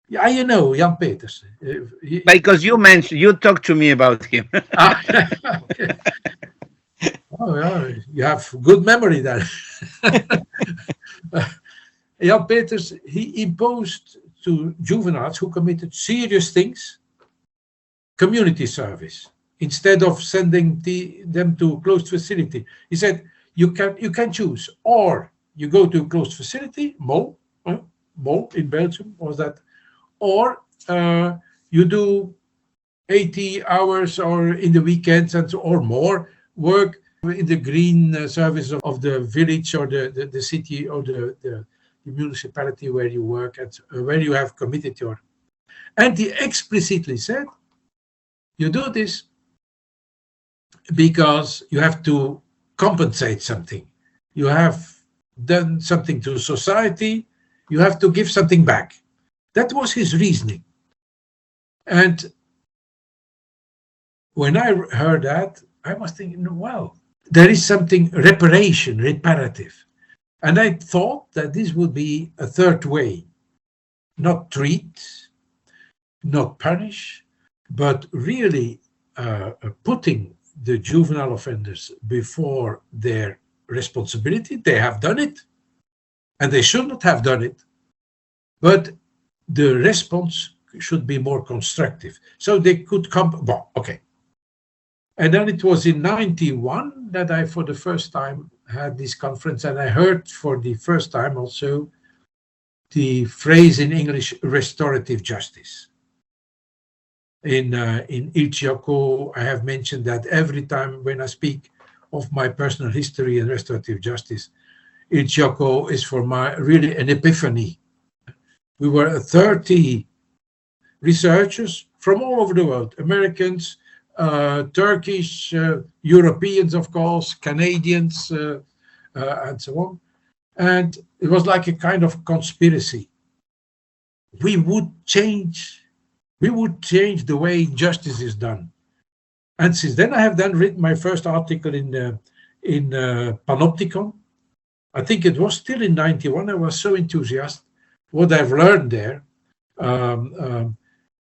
Yeah, you know Jan Peters. Because you talked to me about him. Okay. Oh, yeah, you have good memory there. Jan Peters, he imposed to juveniles who committed serious things community service instead of sending them to a closed facility. He said, you can choose, or you go to a closed facility, Mol in Belgium was that, or you do 80 hours or in the weekends and so, or more work in the green service of the village or the city or the municipality where you work and where you have committed your. And he explicitly said, you do this because you have to compensate something. You have done something to society. You have to give something back. That was his reasoning. And when I heard that, I was thinking, well, there is something reparative. And I thought that this would be a third way, not treat, not punish, but really putting the juvenile offenders before their responsibility. They have done it, and they should not have done it, but the response should be more constructive. So they could come, well, okay. And then it was in 91 that I, for the first time, had this conference, and I heard for the first time also the phrase in English, restorative justice. In Il Gioco, I have mentioned that every time when I speak of my personal history and restorative justice, Il Gioco is for my really an epiphany. We were 30 researchers from all over the world, Americans, Turkish, Europeans, of course, Canadians, and so on. And it was like a kind of conspiracy. We would change the way justice is done. And since then, I have then written my first article in Panopticon. I think it was still in 91. I was so enthusiastic what I've learned there.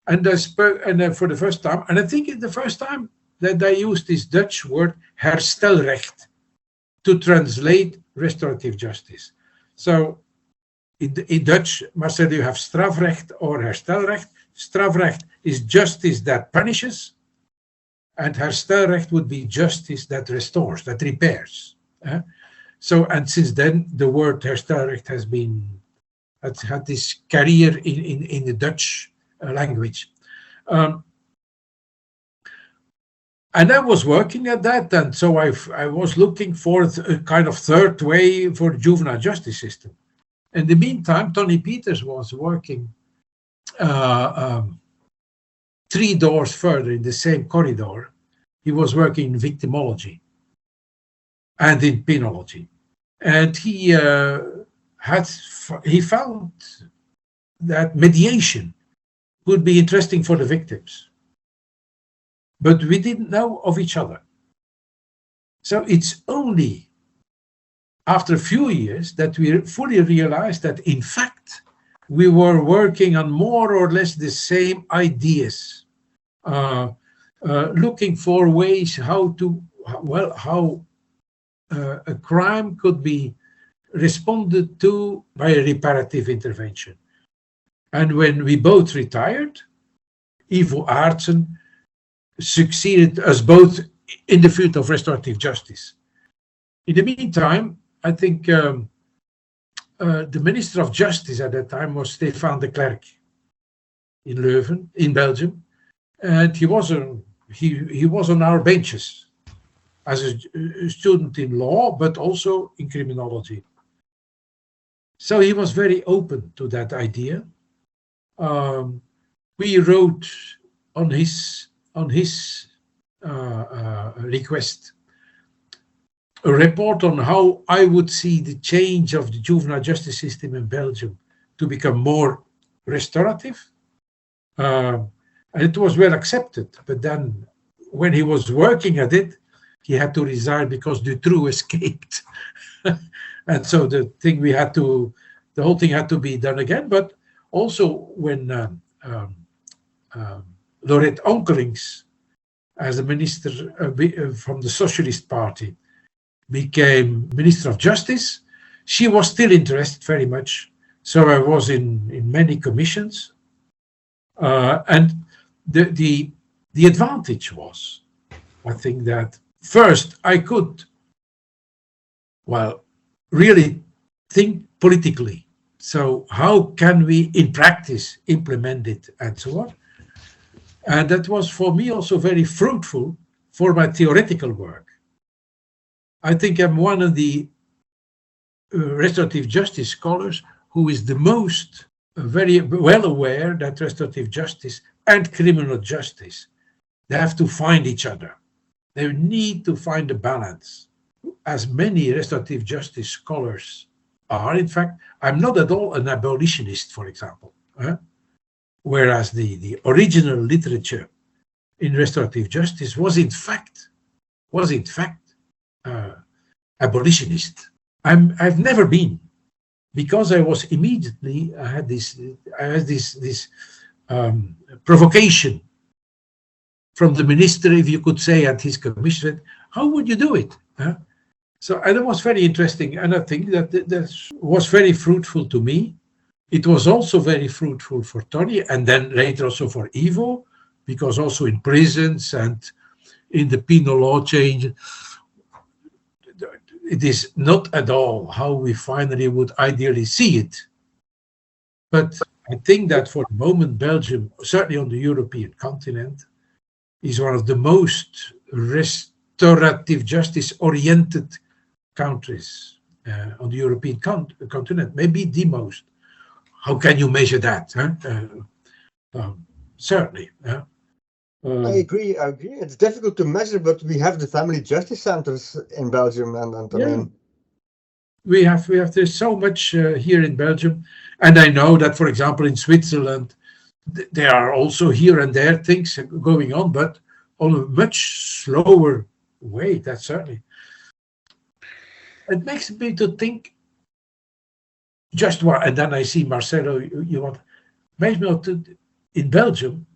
And I spoke, and for the first time, and I think it's the first time that I used this Dutch word, herstelrecht, to translate restorative justice. So in Dutch, Marcelo, you have strafrecht or herstelrecht. Strafrecht is justice that punishes, and herstelrecht would be justice that restores, that repairs. So, and since then, the word herstelrecht has had this career in the Dutch language. And I was working at that, and so I was looking for a kind of third way for the juvenile justice system. In the meantime, Tony Peters was working 3 doors further in the same corridor. He was working in victimology and in penology. And he found that mediation would be interesting for the victims. But we didn't know of each other. So it's only after a few years that we fully realized that, in fact, we were working on more or less the same ideas, looking for ways how a crime could be responded to by a reparative intervention. And when we both retired, Ivo Aartsen succeeded us both in the field of restorative justice. In the meantime, I think the Minister of Justice at that time was Stéphane de Klerk in Leuven, in Belgium. And he was a he was on our benches as a student in law, but also in criminology. So he was very open to that idea. We wrote on his request a report on how I would see the change of the juvenile justice system in Belgium to become more restorative. And it was well accepted. But then when he was working at it, he had to resign because Dutroux escaped. And so the whole thing had to be done again. But also when Lorette Onkelings, as a minister from the Socialist Party, became Minister of Justice, she was still interested very much. So I was in many commissions. And the advantage was, I think, that first I could, really think politically. So how can we in practice implement it and so on? And that was for me also very fruitful for my theoretical work. I think I'm one of the restorative justice scholars who is the most very well aware that restorative justice and criminal justice, they have to find each other. They need to find a balance. As many restorative justice scholars are, in fact, I'm not at all an abolitionist, for example. Whereas the original literature in restorative justice was in fact abolitionist. I've never been, because I was immediately, I had this provocation from the minister, if you could say, at his commission. How would you do it? So, and it was very interesting, and I think that was very fruitful to me. It was also very fruitful for Tony, and then later also for Ivo, because also in prisons and in the penal law change, it is not at all how we finally would ideally see it. But I think that for the moment, Belgium, certainly on the European continent, is one of the most restorative justice-oriented countries on the European continent, maybe the most. How can you measure that? Certainly. I agree. It's difficult to measure, but we have the family justice centers in Belgium, and I mean, we have. There's so much here in Belgium, and I know that, for example, in Switzerland, there are also here and there things going on, but on a much slower way. That's certainly. It makes me to think. Just what, and then I see Marcelo. Makes me to in Belgium.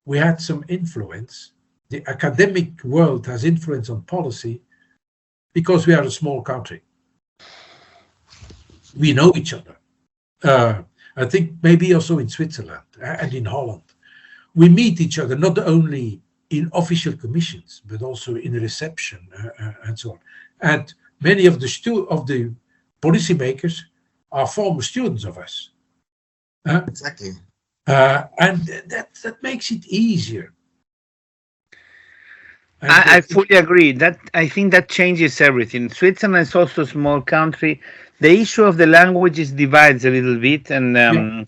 We had some influence. The academic world has influence on policy because we are a small country. We know each other. I think maybe also in Switzerland and in Holland. We meet each other not only in official commissions, but also in reception and so on. And many of the policymakers are former students of us. exactly. And that makes it easier. I fully agree. I think that changes everything. Switzerland is also a small country. The issue of the languages divides a little bit, and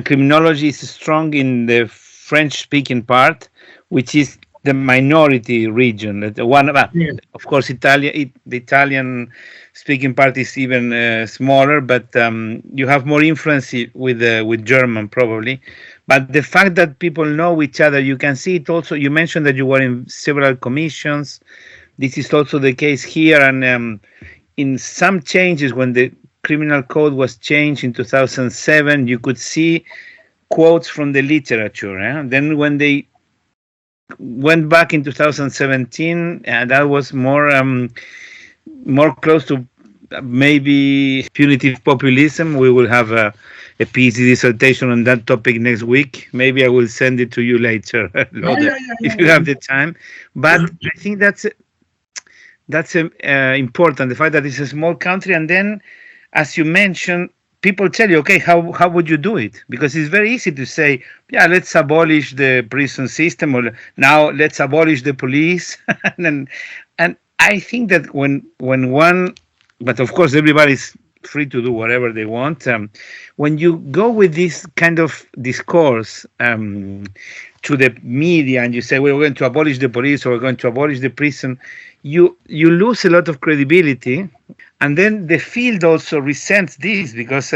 criminology is strong in the French-speaking part, which is the minority region. Of course, the Italian-speaking part is even smaller, but you have more influence with German probably. But the fact that people know each other, you can see it also. You mentioned that you were in several commissions. This is also the case here, and in some changes when the criminal code was changed in 2007, you could see quotes from the literature. Then when they went back in 2017, that was more close to maybe punitive populism. We will have a PhD dissertation on that topic next week. Maybe I will send it to you later, Lode, if you have the time. But I think that's important, the fact that it's a small country. And then, as you mentioned, people tell you, okay, how would you do it? Because it's very easy to say, yeah, let's abolish the prison system, or now let's abolish the police. and I think that when one, but of course everybody's free to do whatever they want. When you go with this kind of discourse to the media and you say, we're going to abolish the police or we're going to abolish the prison, you lose a lot of credibility. And then the field also resents this because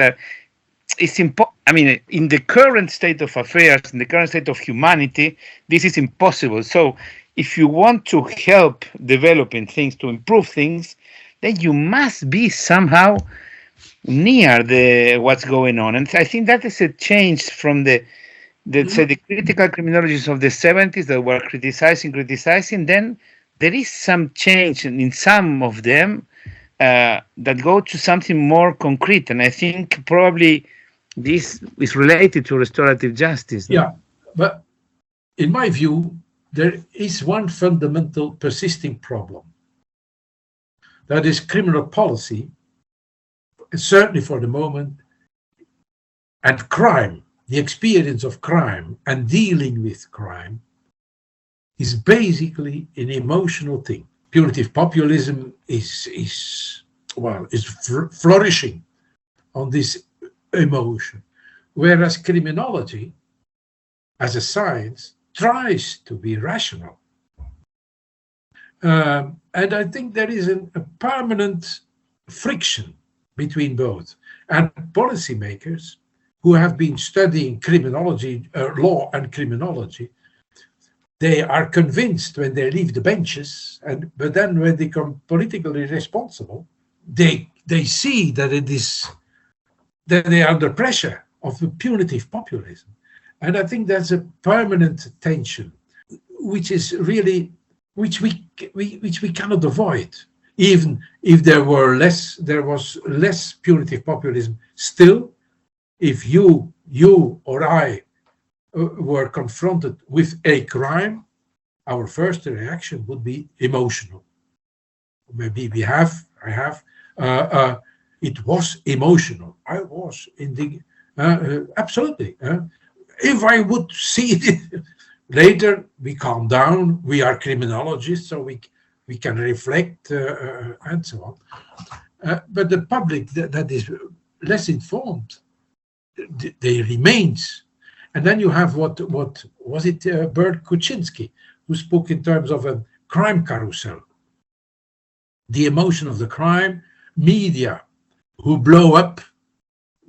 it's I mean, in the current state of affairs, in the current state of humanity, this is impossible. So if you want to help developing things, to improve things, then you must be somehow near what's going on. And I think that is a change from the critical criminologists of the 70s that were criticizing. Then there is some change in some of them that go to something more concrete. And I think probably this is related to restorative justice. No? Yeah, but in my view, there is one fundamental persisting problem. That is criminal policy, certainly for the moment, and crime, the experience of crime and dealing with crime is basically an emotional thing. Punitive populism is flourishing on this emotion, whereas criminology, as a science, tries to be rational. And I think there is a permanent friction between both. And policymakers who have been studying criminology, law and criminology, they are convinced when they leave the benches, but then when they become politically responsible, they see that that they are under pressure of the punitive populism. And I think that's a permanent tension, which we cannot avoid. Even if there was less punitive populism, still, if you or I were confronted with a crime, our first reaction would be emotional. Maybe I have. It was emotional. I was absolutely. If I would see it later, we calm down. We are criminologists, so we can reflect and so on. But the public that is less informed, they remains. And then you have what was it, Bert Kuczynski, who spoke in terms of a crime carousel. The emotion of the crime, media who blow up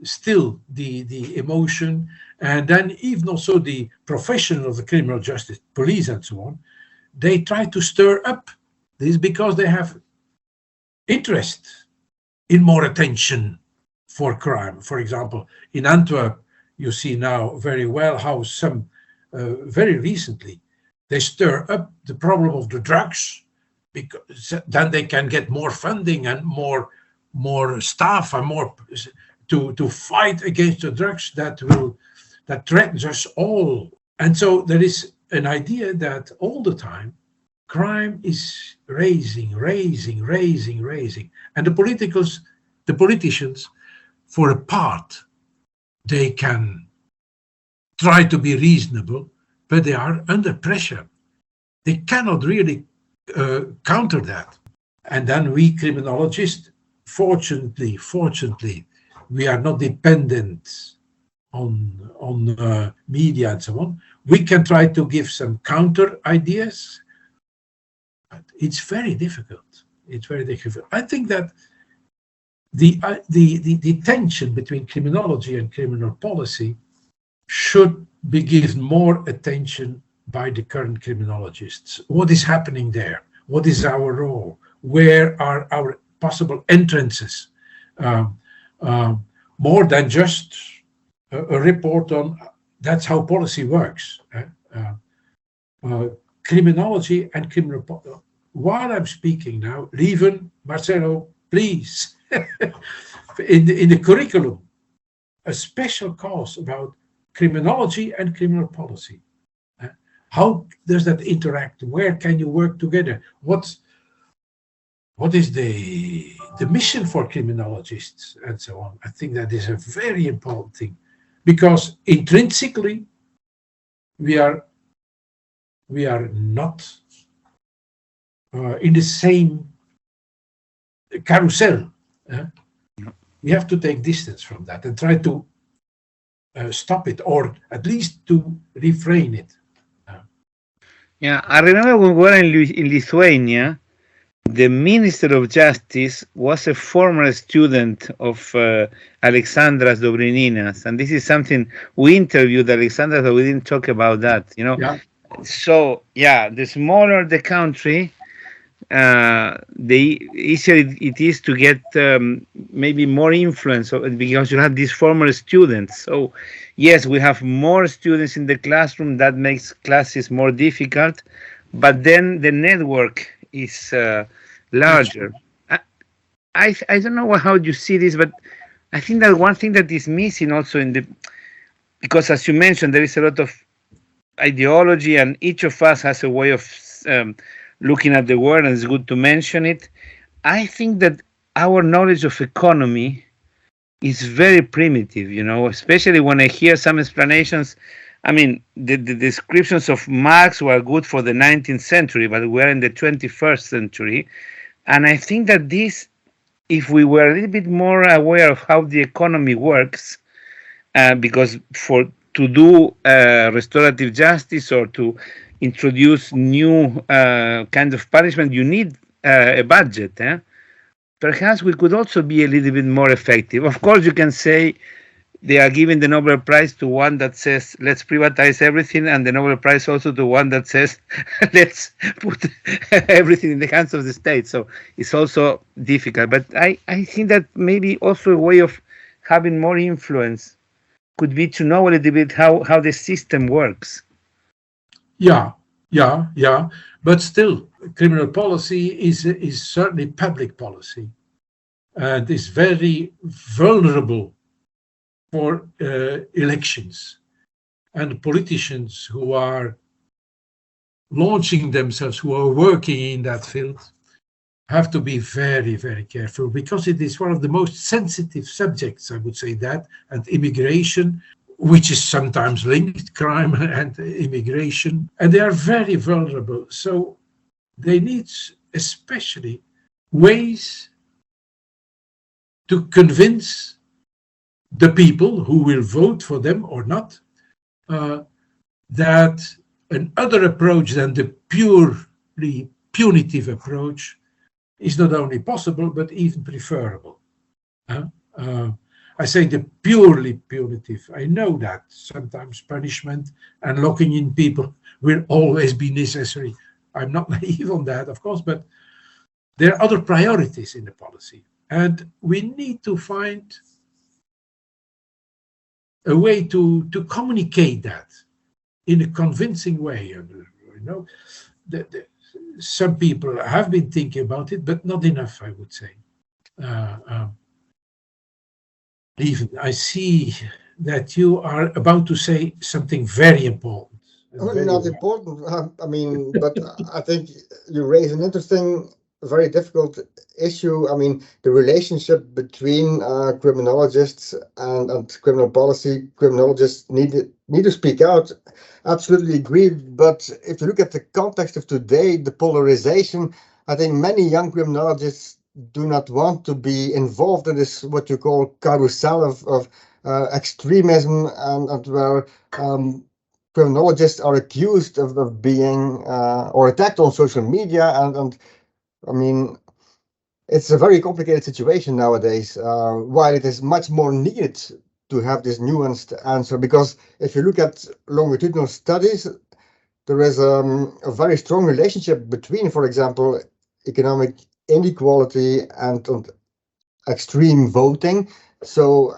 still the emotion, and then even also the profession of the criminal justice, police and so on, they try to stir up this because they have interest in more attention for crime. For example, in Antwerp, you see now very well how some, very recently, they stir up the problem of the drugs, because then they can get more funding and more staff and more to fight against the drugs that threatens us all. And so there is an idea that all the time crime is raising. And the politicians, for a part, they can try to be reasonable, but they are under pressure. They cannot really counter that. And then we criminologists, fortunately, we are not dependent on media and so on. We can try to give some counter ideas, but it's very difficult. I think that the tension between criminology and criminal policy should be given more attention by the current criminologists. What is happening there? What is our role? Where are our possible entrances? More than just a report on that's how policy works. Criminology and criminal policy. While I'm speaking now, Lieven, Marcelo, please, in the curriculum, a special course about criminology and criminal policy. How does that interact? Where can you work together? What what is the mission for criminologists and so on. I think that is a very important thing, because intrinsically we are not in the same carousel. We have to take distance from that and try to stop it, or at least to refrain it. Yeah, I remember when we were in Lithuania, the Minister of Justice was a former student of Alexandras Dobrininas, and this is something we interviewed Alexandra, but we didn't talk about that, you know. Yeah. So yeah, the smaller the country, the easier it is to get maybe more influence, because you have these former students. So yes, we have more students in the classroom. That makes classes more difficult, but then the network is larger. I don't know how you see this, but I think that one thing that is missing also because as you mentioned, there is a lot of ideology, and each of us has a way of looking at the world, and it's good to mention it. I think that our knowledge of economy is very primitive, you know, especially when I hear some explanations. I mean, the descriptions of Marx were good for the 19th century, but we're in the 21st century. And I think that this, if we were a little bit more aware of how the economy works, because to do restorative justice or to introduce new kind of punishment, you need a budget. Perhaps we could also be a little bit more effective. Of course, you can say they are giving the Nobel Prize to one that says, let's privatize everything, and the Nobel Prize also to one that says, let's put everything in the hands of the state. So it's also difficult. But I think that maybe also a way of having more influence could be to know a little bit how the system works. Yeah. But still, criminal policy is certainly public policy, and is very vulnerable for elections. And politicians who are launching themselves, who are working in that field, have to be very, very careful, because it is one of the most sensitive subjects, I would say that, and immigration, which is sometimes linked, crime and immigration, and they are very vulnerable. So they need especially ways to convince the people who will vote for them or not, that another approach than the purely punitive approach is not only possible, but even preferable. I say the purely punitive. I know that sometimes punishment and locking in people will always be necessary. I'm not naive on that, of course, but there are other priorities in the policy. And we need to find a way to communicate that in a convincing way. You know, some people have been thinking about it, but not enough, I would say. Lieven, I see that you are about to say something very important. Not important, I mean, but I think you raise an interesting, very difficult issue. I mean, the relationship between criminologists and criminal policy. Criminologists need to speak out. Absolutely agree. But if you look at the context of today, the polarization, I think many young criminologists do not want to be involved in this, what you call carousel of extremism, and where criminologists are accused of being or attacked on social media, and I mean, it's a very complicated situation nowadays, while it is much more needed to have this nuanced answer, because if you look at longitudinal studies, there is a very strong relationship between, for example, economic inequality and extreme voting. So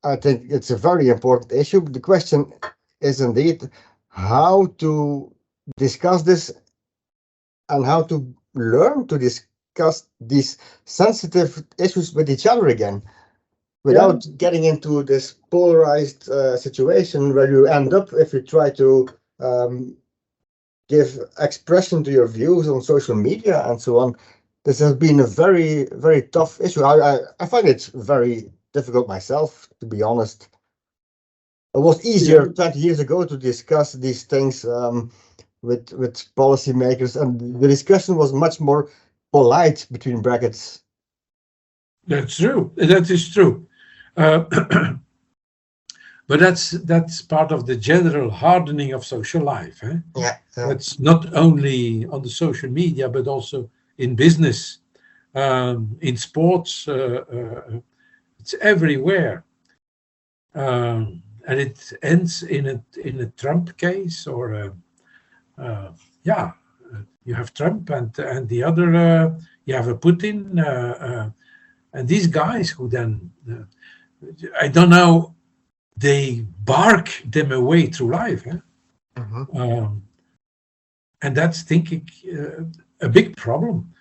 I think it's a very important issue. The question is indeed how to discuss this and how to learn to discuss these sensitive issues with each other again, without getting into this polarized situation where you end up, if you try to give expression to your views on social media and so on, This has been a very, very tough issue. I find it very difficult myself, to be honest. It was easier 20 years ago to discuss these things with policymakers, and the discussion was much more polite, between brackets. That's true. That is true. But that's part of the general hardening of social life. Eh? Yeah. That's not only on the social media, but also in business, in sports. It's everywhere, and it ends in a Trump case, or you have Trump and the other. You have a Putin, and these guys who then I don't know. They bark them away through life. Eh? And that's thinking a big problem.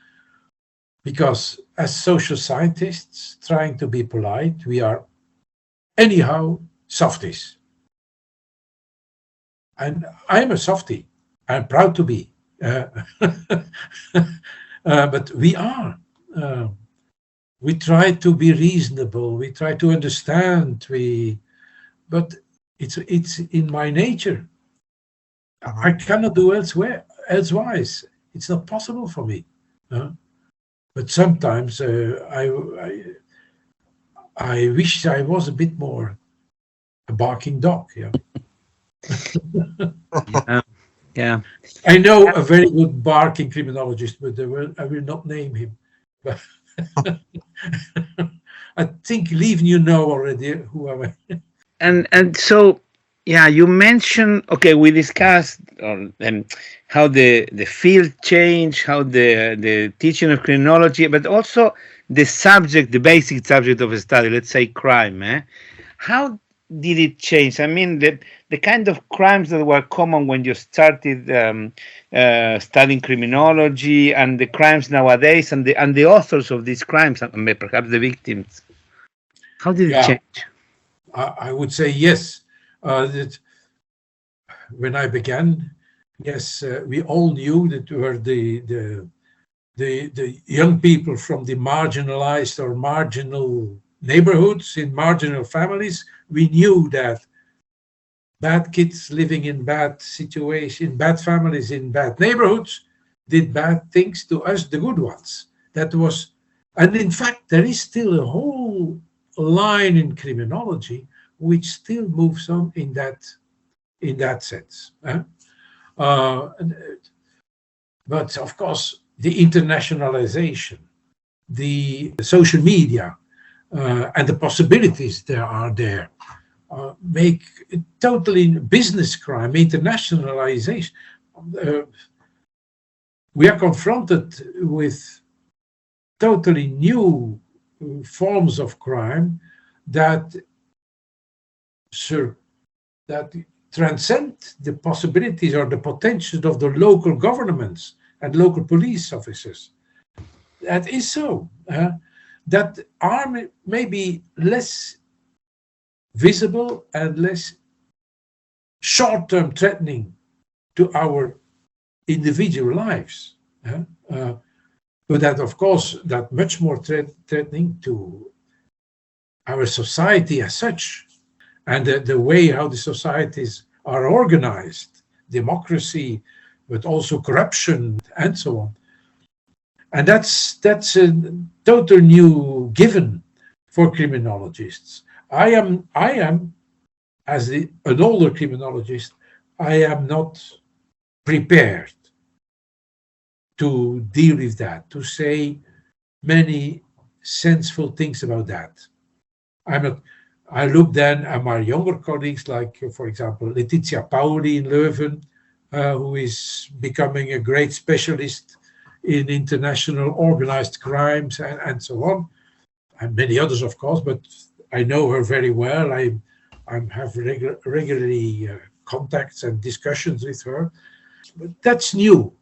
Because as social scientists, trying to be polite, we are anyhow softies. And I'm a softie. I'm proud to be. But we are. We try to be reasonable. We try to understand. But it's in my nature. I cannot do elsewise. It's not possible for me. But sometimes I wish I was a bit more a barking dog. Yeah. Yeah. I know a very good barking criminologist, but I will not name him. But I think Lieven, you know already who I am. And so, yeah, you mentioned, okay, we discussed how the field changed, how the teaching of criminology, but also the subject, the basic subject of a study, let's say crime. How did it change? I mean, the kind of crimes that were common when you started studying criminology, and the crimes nowadays, and the authors of these crimes, and perhaps the victims. How did it change? I would say yes. That when I began, yes, we all knew that we were the young people from the marginalized or marginal neighborhoods in marginal families. We knew that bad kids living in bad situations, bad families in bad neighborhoods, did bad things to us, the good ones. That was, and in fact, there is still a whole line in criminology which still moves on in that sense. But of course, the internationalization, the social media, and the possibilities there are there make totally business crime, internationalization. We are confronted with totally new forms of crime that transcend the possibilities or the potential of the local governments and local police officers. That is so. That are maybe less visible and less short-term threatening to our individual lives. But that, of course, that much more threatening to our society as such, and the way how the societies are organized, democracy, but also corruption, and so on. And that's a total new given for criminologists. I am, as an older criminologist, I am not prepared to deal with that, to say many senseful things about that. I look then at my younger colleagues, like, for example, Letizia Pauli in Leuven, who is becoming a great specialist in international organized crimes and so on, and many others, of course, but I know her very well. I have regularly contacts and discussions with her. But that's new.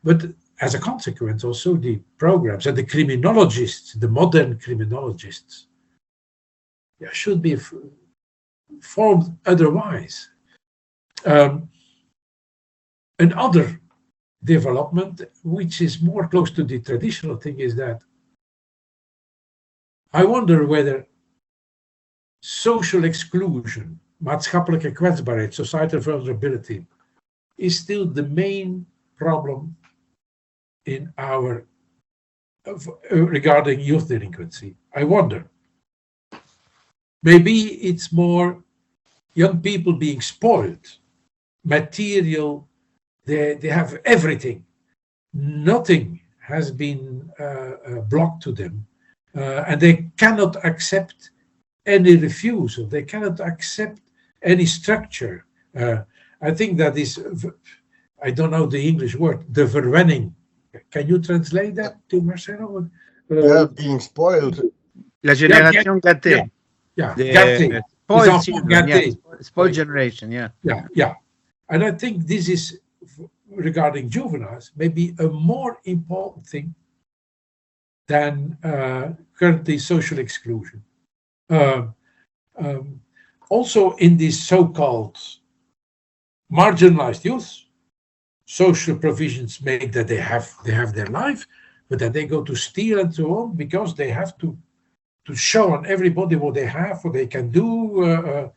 But as a consequence, also the programs and the criminologists, the modern criminologists, should be formed otherwise. Another development, which is more close to the traditional thing, is that I wonder whether social exclusion, maatschappelijke kwetsbaarheid, societal vulnerability, is still the main problem in our regarding youth delinquency. I wonder. Maybe it's more young people being spoiled, material, they have everything. Nothing has been blocked to them, and they cannot accept any refusal. They cannot accept any structure. I think that is, I don't know the English word, the verwenning. Can you translate that to Marcelo? Being spoiled. La génération gâtée. Yeah, The gâté. spoiled enfants children, yeah. gâtés. Spoiled generation, yeah. Yeah. And I think this is, regarding juveniles, maybe a more important thing than currently social exclusion. Also in these so-called marginalized youth, social provisions make that they have their life, but that they go to steal and so on because they have to show on everybody what they have, what they can do.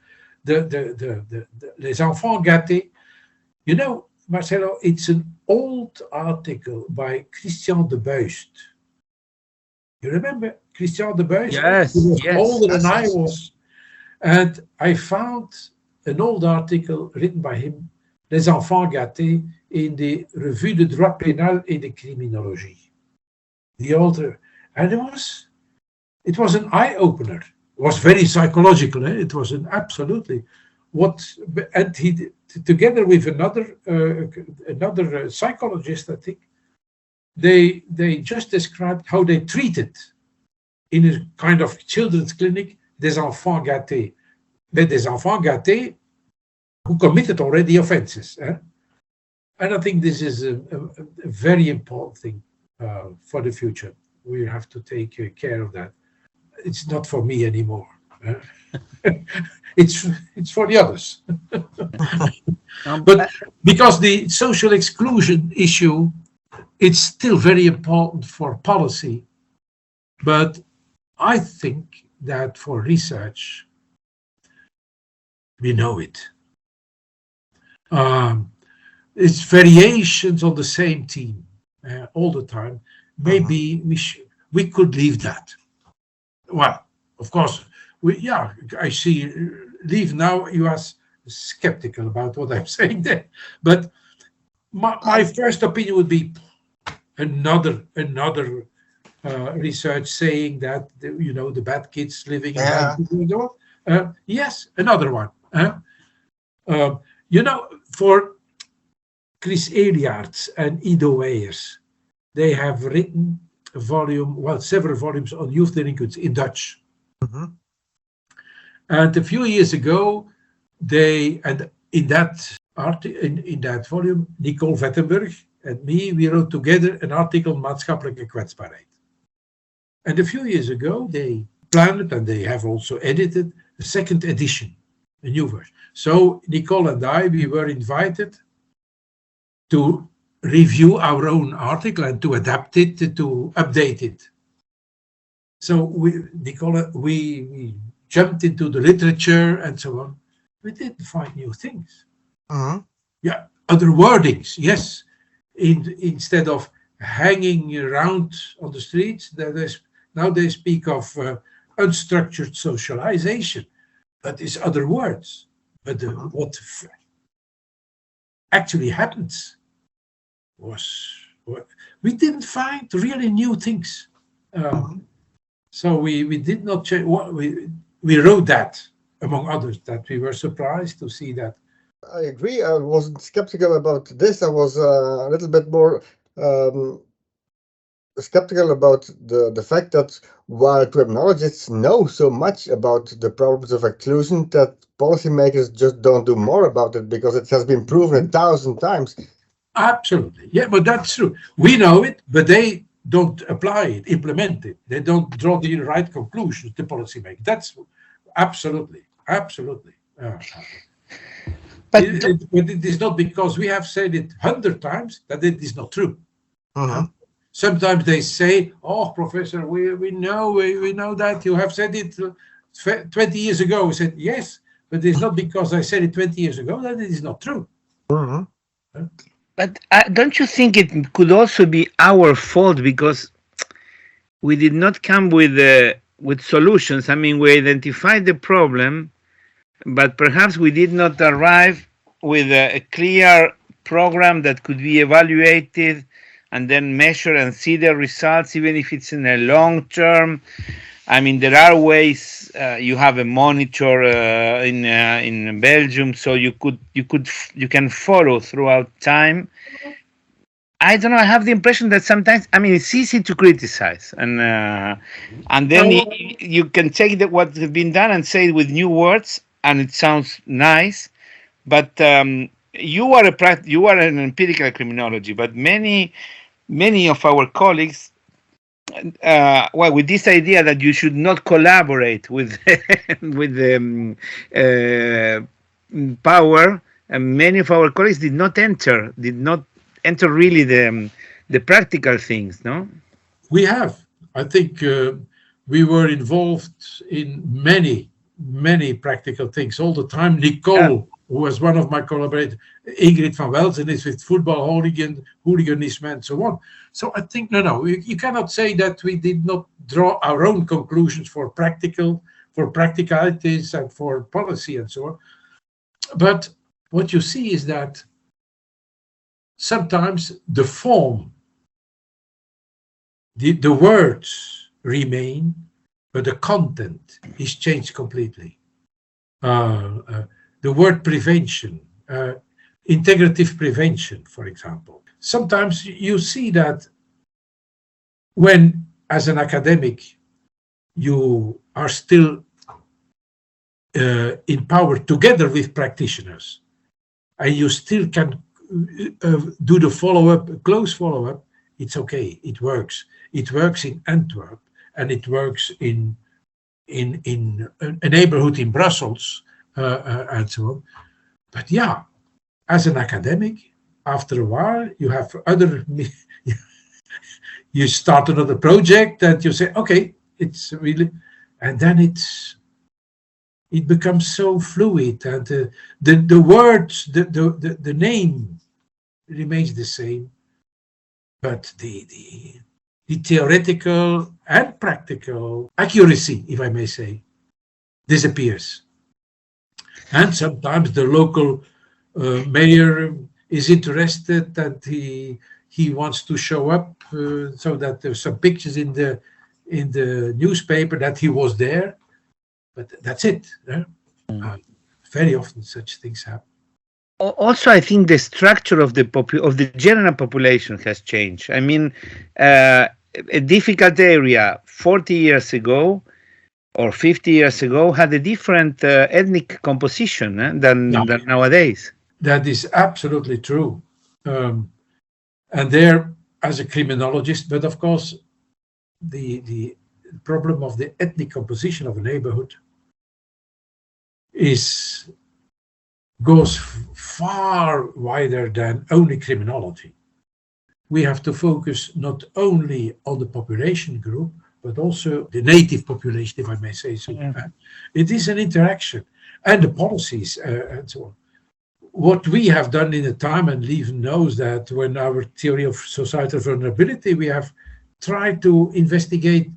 Les enfants gâtés. You know, Marcelo, it's an old article by Christian de Buist. You remember Christian de Buist? Yes, He was yes. older than I Yes. was. And I found an old article written by him, Les enfants gâtés, in the Revue de droit pénal et de criminologie. The author, and it was an eye-opener. It was very psychological. It was an absolutely and he together with another psychologist, I think, they just described how they treated in a kind of children's clinic des enfants gâtés, des enfants gâtés who committed already offenses. And I think this is a very important thing for the future. We have to take care of that. It's not for me anymore. It's for the others. But because the social exclusion issue, it's still very important for policy. But I think that for research, we know it. It's variations on the same theme all the time. Maybe we could leave that. Well, of course, I see Lieven now, you are skeptical about what I'm saying there. But my first opinion would be another research saying that, the bad kids living in Belgium. Yes, another one. For Chris Eliards and Ido Weyers, they have written several volumes on youth delinquency in Dutch. Mm-hmm. And a few years ago, in that volume, Nicole Vettenberg and me, we wrote together an article on maatschappelijke kwetsbaarheid. And a few years ago, they planned, and they have also edited, a second edition, a new version. So Nicole and I, we were invited to review our own article and to adapt it, to update it. So we jumped into the literature and so on. We didn't find new things. Mm-hmm. Yeah, other wordings, yes. Instead of hanging around on the streets, now they speak of unstructured socialization, but it's other words. But what actually happens we didn't find really new things. So we did not change. We wrote that, among others, that we were surprised to see that. I agree. I wasn't skeptical about this. I was a little bit more skeptical about the fact that while criminologists know so much about the problems of exclusion, that policymakers just don't do more about it because it has been proven 1,000 times. Absolutely. Yeah, but that's true. We know it, but they don't apply it, implement it. They don't draw the right conclusions, the policymakers. That's absolutely. But it is not because we have said it 100 times that it is not true. Sometimes they say, "Oh, Professor, we know that you have said it 20 years ago." We said, "Yes, but it's not because I said it 20 years ago that it is not true." But don't you think it could also be our fault because we did not come with solutions? I mean, we identified the problem, but perhaps we did not arrive with a clear program that could be evaluated and then measure and see the results, even if it's in a long term. I mean, there are ways. You have a monitor in Belgium, so you can follow throughout time. I don't know. I have the impression that sometimes, I mean, it's easy to criticize, and then you can take what has been done and say it with new words, and it sounds nice. But you are an empirical criminology, but many of our colleagues, with this idea that you should not collaborate with with the power, and many of our colleagues did not enter really the practical things. No, we have. I think we were involved in many practical things all the time. Nicole, who was one of my collaborators, Ingrid van Welzen is with football hooliganism and so on. So I think, no, you cannot say that we did not draw our own conclusions for practicalities and for policy and so on. But what you see is that sometimes the form, the words remain, but the content is changed completely. The word prevention, integrative prevention, for example. Sometimes you see that when, as an academic, you are still empowered together with practitioners, and you still can do the follow-up, close follow-up, it's okay, it works. It works in Antwerp, and it works in a neighborhood in Brussels, and so on. But yeah, as an academic, after a while, you have you start another project and you say, okay, it's really, and then it becomes so fluid, and the words, the name remains the same, but the theoretical and practical accuracy, if I may say, disappears. And sometimes the local mayor is interested that he wants to show up so that there's some pictures in the newspaper that he was there, but that's it. Very often such things happen. Also, I think the structure of the general population has changed. I mean, a difficult area 40 years ago or 50 years ago had a different ethnic composition than nowadays. That is absolutely true. And there, as a criminologist, but of course, the problem of the ethnic composition of a neighborhood goes far wider than only criminology. We have to focus not only on the population group, but also the native population, if I may say so. It is an interaction, and the policies and so on. What we have done in the time, and Lieven knows that when our theory of societal vulnerability, we have tried to investigate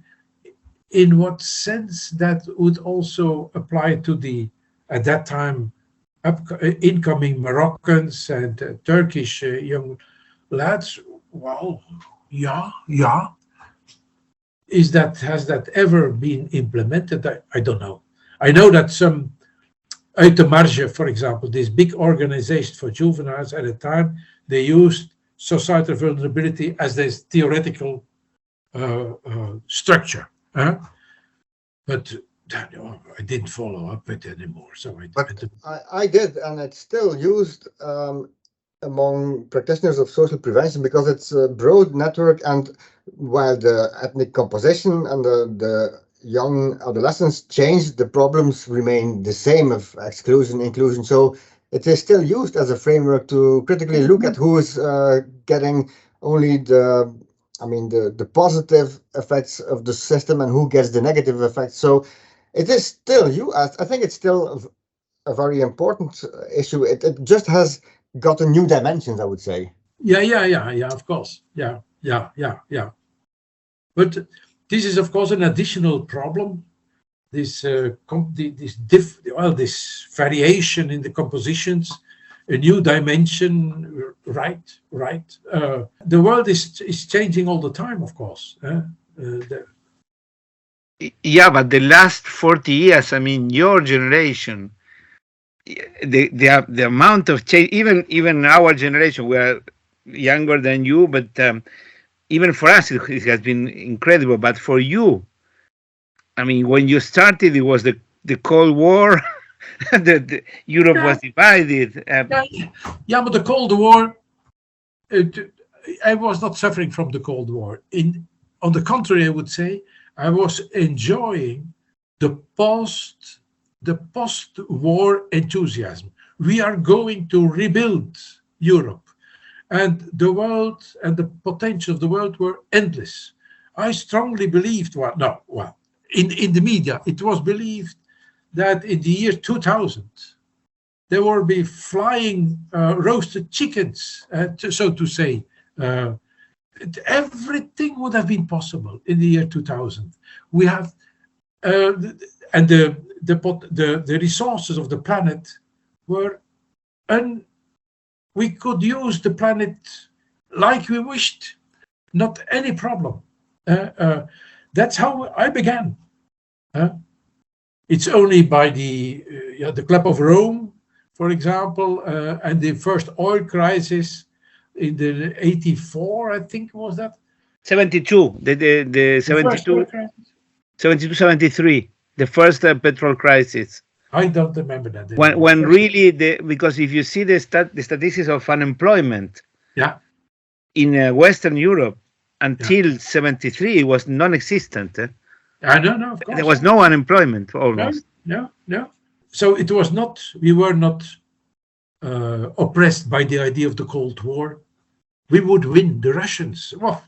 in what sense that would also apply to the, at that time, incoming Moroccans and Turkish young lads. Well, yeah. Has that ever been implemented? I don't know. I know that some, Uit de Marge, for example, this big organization for juveniles at the time, they used societal vulnerability as this theoretical structure. But I didn't follow up it anymore. So I did, and it's still used among practitioners of social prevention because it's a broad network, and while the ethnic composition and the young adolescents change, the problems remain the same of exclusion, inclusion. So it is still used as a framework to critically look at who is getting only the positive effects of the system and who gets the negative effects. So it is still I think it's still a very important issue. It just has gotten new dimensions, I would say. Yeah, of course. Yeah. But this is, of course, an additional problem. This variation in the compositions, a new dimension, right. The world is changing all the time, of course. Yeah, but the last 40 years, I mean, your generation, the amount of change, even our generation, we are younger than you, but even for us, it has been incredible. But for you, I mean, when you started, it was the Cold War. Europe was divided. But the Cold War, I was not suffering from the Cold War. On the contrary, I would say, I was enjoying the post-war enthusiasm. We are going to rebuild Europe, and the world and the potential of the world were endless. I strongly believed, in the media, it was believed that in the year 2000, there will be flying roasted chickens, so to say. Everything would have been possible in the year 2000. We have, and the resources of the planet were, we could use the planet like we wished, not any problem. That's how I began. It's only by the Club of Rome, for example, and the first oil crisis in the 84, I think, was that? 72, the 72, 72, 73, the first petrol crisis. I don't remember that. When really, because if you see the statistics of unemployment, in Western Europe until 73, it was non-existent. I don't know, of course. There was no unemployment almost. No. So it was not, we were not oppressed by the idea of the Cold War. We would win the Russians. Well,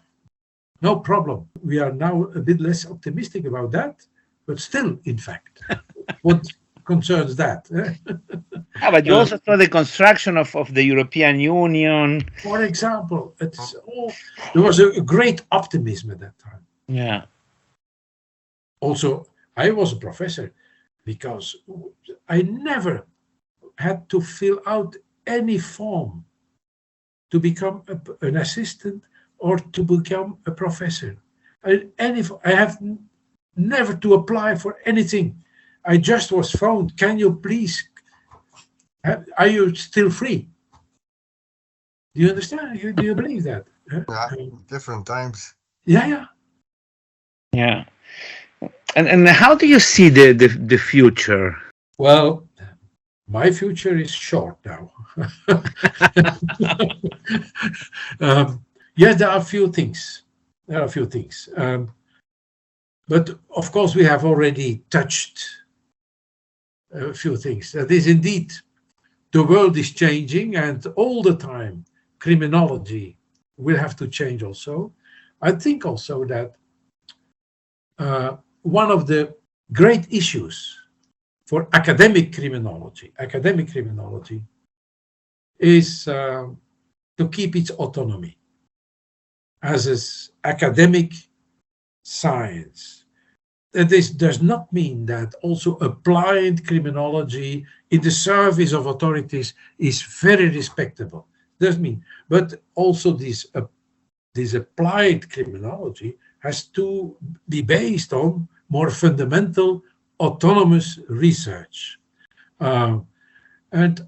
no problem. We are now a bit less optimistic about that, but still, in fact, what concerns that? But you also saw the construction of the European Union. For example, there was a great optimism at that time. Yeah. Also, I was a professor because I never had to fill out any form to become an assistant or to become a professor. I have never to apply for anything. I just was phoned. Can you please? Are you still free? Do you understand? Do you believe that? Different times. Yeah. And how do you see the future? Well, my future is short now. Yes, there are a few things. But of course, we have already touched a few things. That is indeed, the world is changing, and all the time, criminology will have to change also. I think also that one of the great issues for academic criminology is to keep its autonomy as an academic science. This does not mean that also applied criminology in the service of authorities is very respectable. Doesn't mean, but also this applied criminology has to be based on more fundamental autonomous research. And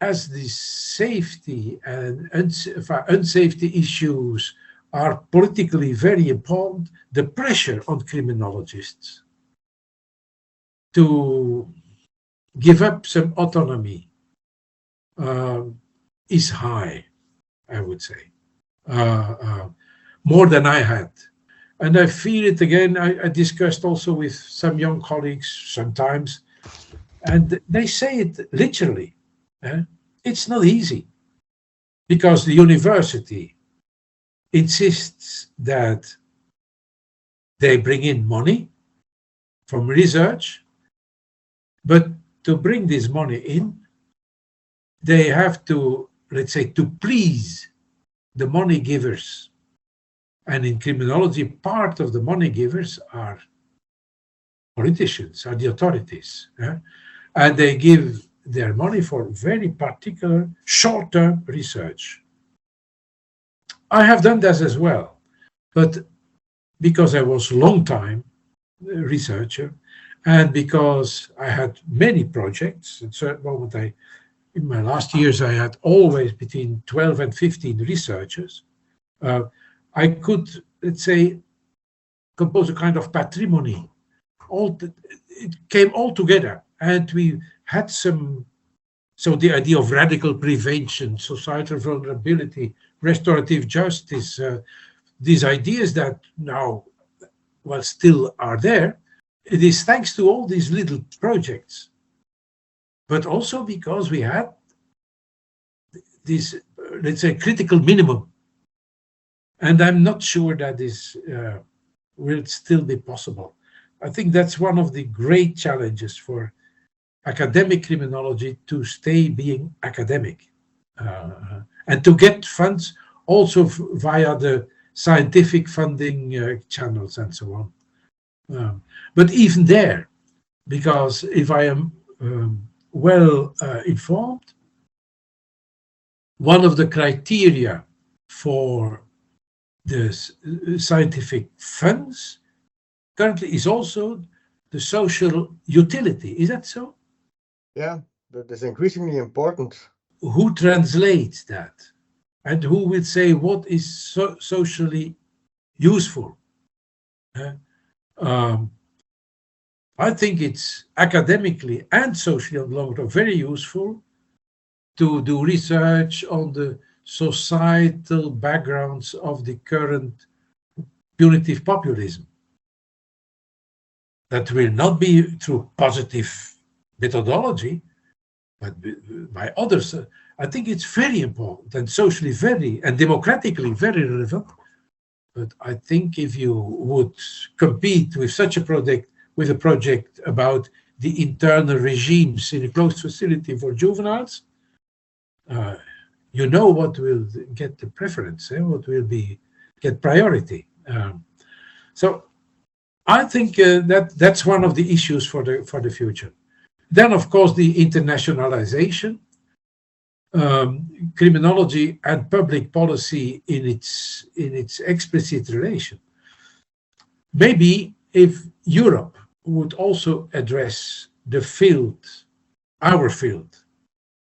as the safety and unsafety issues are politically very important, the pressure on criminologists to give up some autonomy is high, I would say, more than I had. And I feel it again. I discussed also with some young colleagues sometimes, and they say it literally. It's not easy, because the university insists that they bring in money from research, but to bring this money in, they have to, let's say, to please the money givers. And in criminology, part of the money givers are politicians, are the authorities. And they give their money for very particular short-term research. I have done that as well, but because I was a long time researcher, and because I had many projects, at a certain moment, in my last years, I had always between 12 and 15 researchers. I could, let's say, compose a kind of patrimony. It came all together, and we had so the idea of radical prevention, societal vulnerability, restorative justice, these ideas that now, well, still are there. It is thanks to all these little projects, but also because we had this, let's say, critical minimum. And I'm not sure that this will still be possible. I think that's one of the great challenges for academic criminology, to stay being academic and to get funds also via the scientific funding channels and so on. But even there, because if I am well informed, one of the criteria for the scientific funds currently is also the social utility. Is that so? Yeah, that is increasingly important. Who translates that? And who will say what is socially useful? I think it's academically and socially on long term very useful to do research on the societal backgrounds of the current punitive populism. That will not be through positive methodology, but by others. I think it's very important and socially very and democratically very relevant. But I think if you would compete with such a project, with a project about the internal regimes in a closed facility for juveniles, you know what will get the preference, what will get priority. So I think that's one of the issues for the future. Then, of course, the internationalization, criminology and public policy in its explicit relation. Maybe if Europe would also address the field, our field,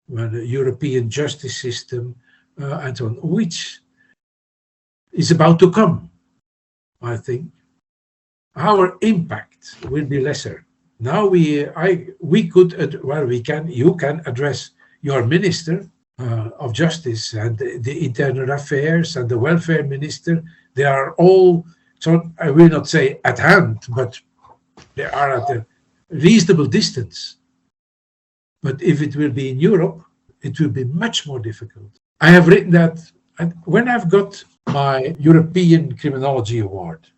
the European justice system and so on, which is about to come, I think, our impact will be lesser. Now you can address your minister of justice and the internal affairs and the welfare minister. They are all, so I will not say at hand, but they are at a reasonable distance. But if it will be in Europe, it will be much more difficult. I have written that when I've got my European Criminology Award,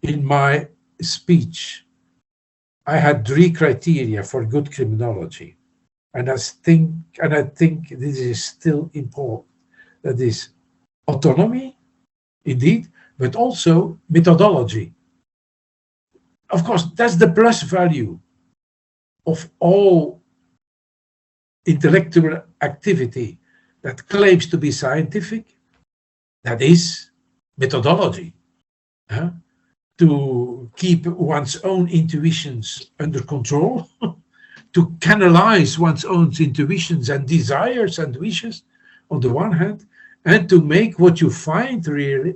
in my speech, I had 3 criteria for good criminology. And I think this is still important. That is autonomy, indeed, but also methodology. Of course, that's the plus value of all intellectual activity that claims to be scientific. That is methodology. To keep one's own intuitions under control, to canalize one's own intuitions and desires and wishes on the one hand, and to make what you find really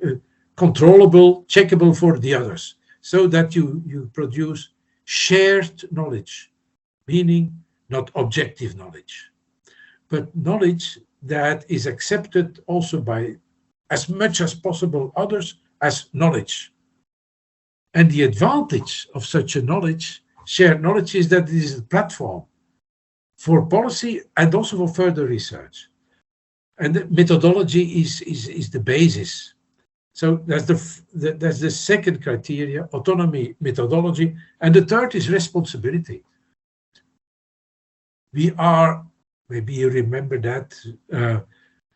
controllable, checkable for the others, so that you produce shared knowledge, meaning not objective knowledge, but knowledge that is accepted also by as much as possible others as knowledge. And the advantage of such a knowledge, shared knowledge, is that it is a platform for policy and also for further research. And the methodology is the basis. So that's the second criteria: autonomy, methodology, and the third is responsibility. We are, maybe you remember that,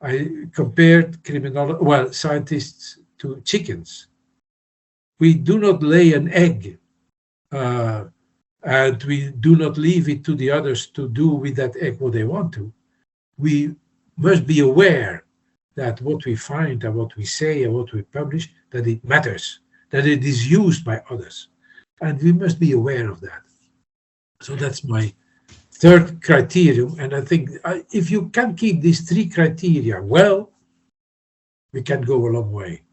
I compared scientists to chickens. We do not lay an egg and we do not leave it to the others to do with that egg what they want to. We must be aware that what we find and what we say and what we publish, that it matters, that it is used by others. And we must be aware of that. So that's my third criterion. And I think if you can keep these three criteria well, we can go a long way.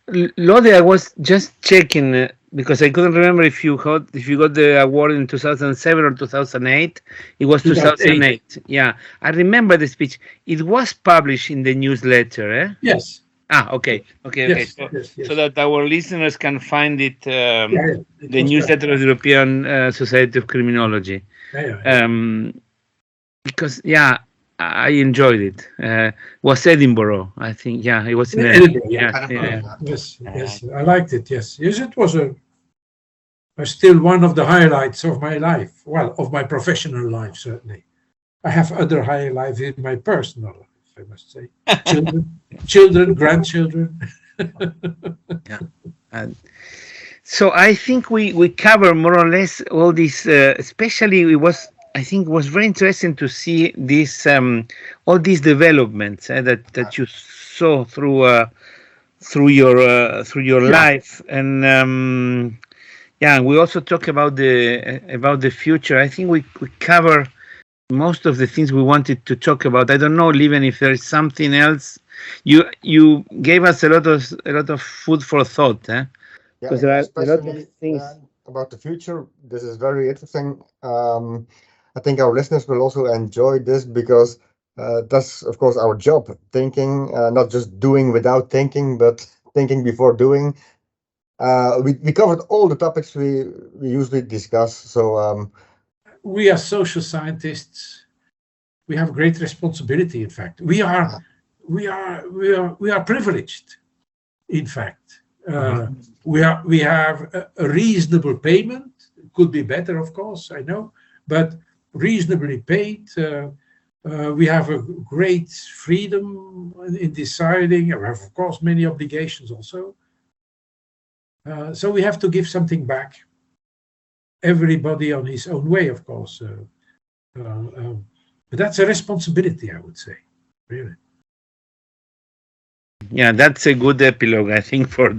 Lode, I was just checking because I couldn't remember if you got the award in 2007 or 2008. It was 2008. Yeah, I remember the speech. It was published in the newsletter. Yes. Okay. Yes, so that our listeners can find it. The newsletter of the European Society of Criminology. Because I enjoyed it. Was Edinburgh, I think. Yeah, it was in Edinburgh. Yes, I liked it. Yes, it was still one of the highlights of my life. Well, of my professional life, certainly. I have other highlights in my personal life, I must say. Children, grandchildren. So I think we cover more or less all this. Especially, I think it was very interesting to see this all these developments that you saw through your life, and we also talk about the future. I think we cover most of the things we wanted to talk about. I don't know, Lieven, if there is something else. You gave us a lot of food for thought, because there are a lot of things about the future. This is very interesting. I think our listeners will also enjoy this because that's, of course, our job, thinking, not just doing without thinking, but thinking before doing. We covered all the topics we usually discuss. So we are social scientists. We have great responsibility. In fact, we are privileged. In fact, we have a reasonable payment. It could be better, of course, I know, but reasonably paid. We have a great freedom in deciding. We have, of course, many obligations also. So we have to give something back. Everybody on his own way, of course. But that's a responsibility, I would say, really. Yeah, that's a good epilogue, I think, for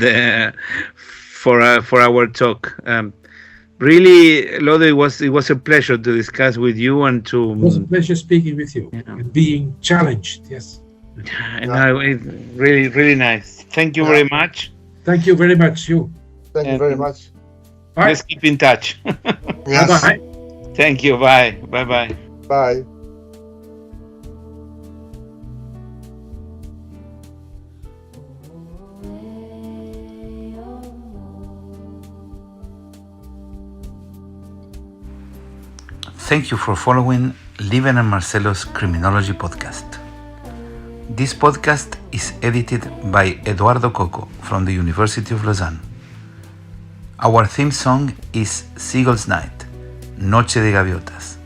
our talk. Really, Lode, it was a pleasure to discuss with you and to. It was a pleasure speaking with you and being challenged. Yes. And really, really nice. Thank you very much. Thank you very much, you. Thank you very much. Bye. Let's keep in touch. Yes. Bye. Thank you. Bye. Bye. Bye. Thank you for following Lieven and Marcelo's Criminology podcast. This podcast is edited by Eduardo Coco from the University of Lausanne. Our theme song is Seagull's Night, Noche de Gaviotas,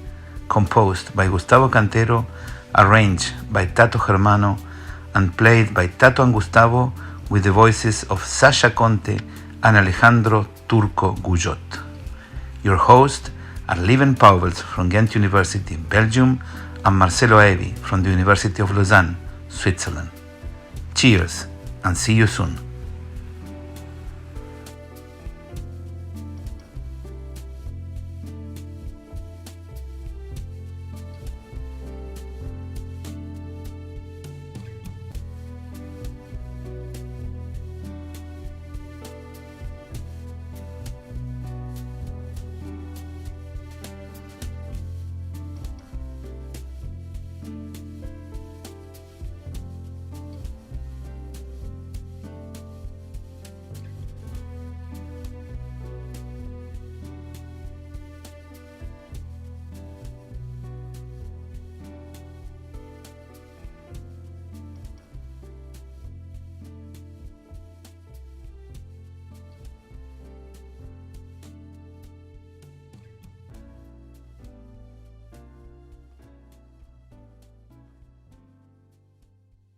composed by Gustavo Cantero, arranged by Tato Germano, and played by Tato and Gustavo with the voices of Sasha Conte and Alejandro Turco Guyot. Your hosts are Lieven Pauwels from Ghent University, Belgium, and Marcelo Evi from the University of Lausanne, Switzerland. Cheers, and see you soon.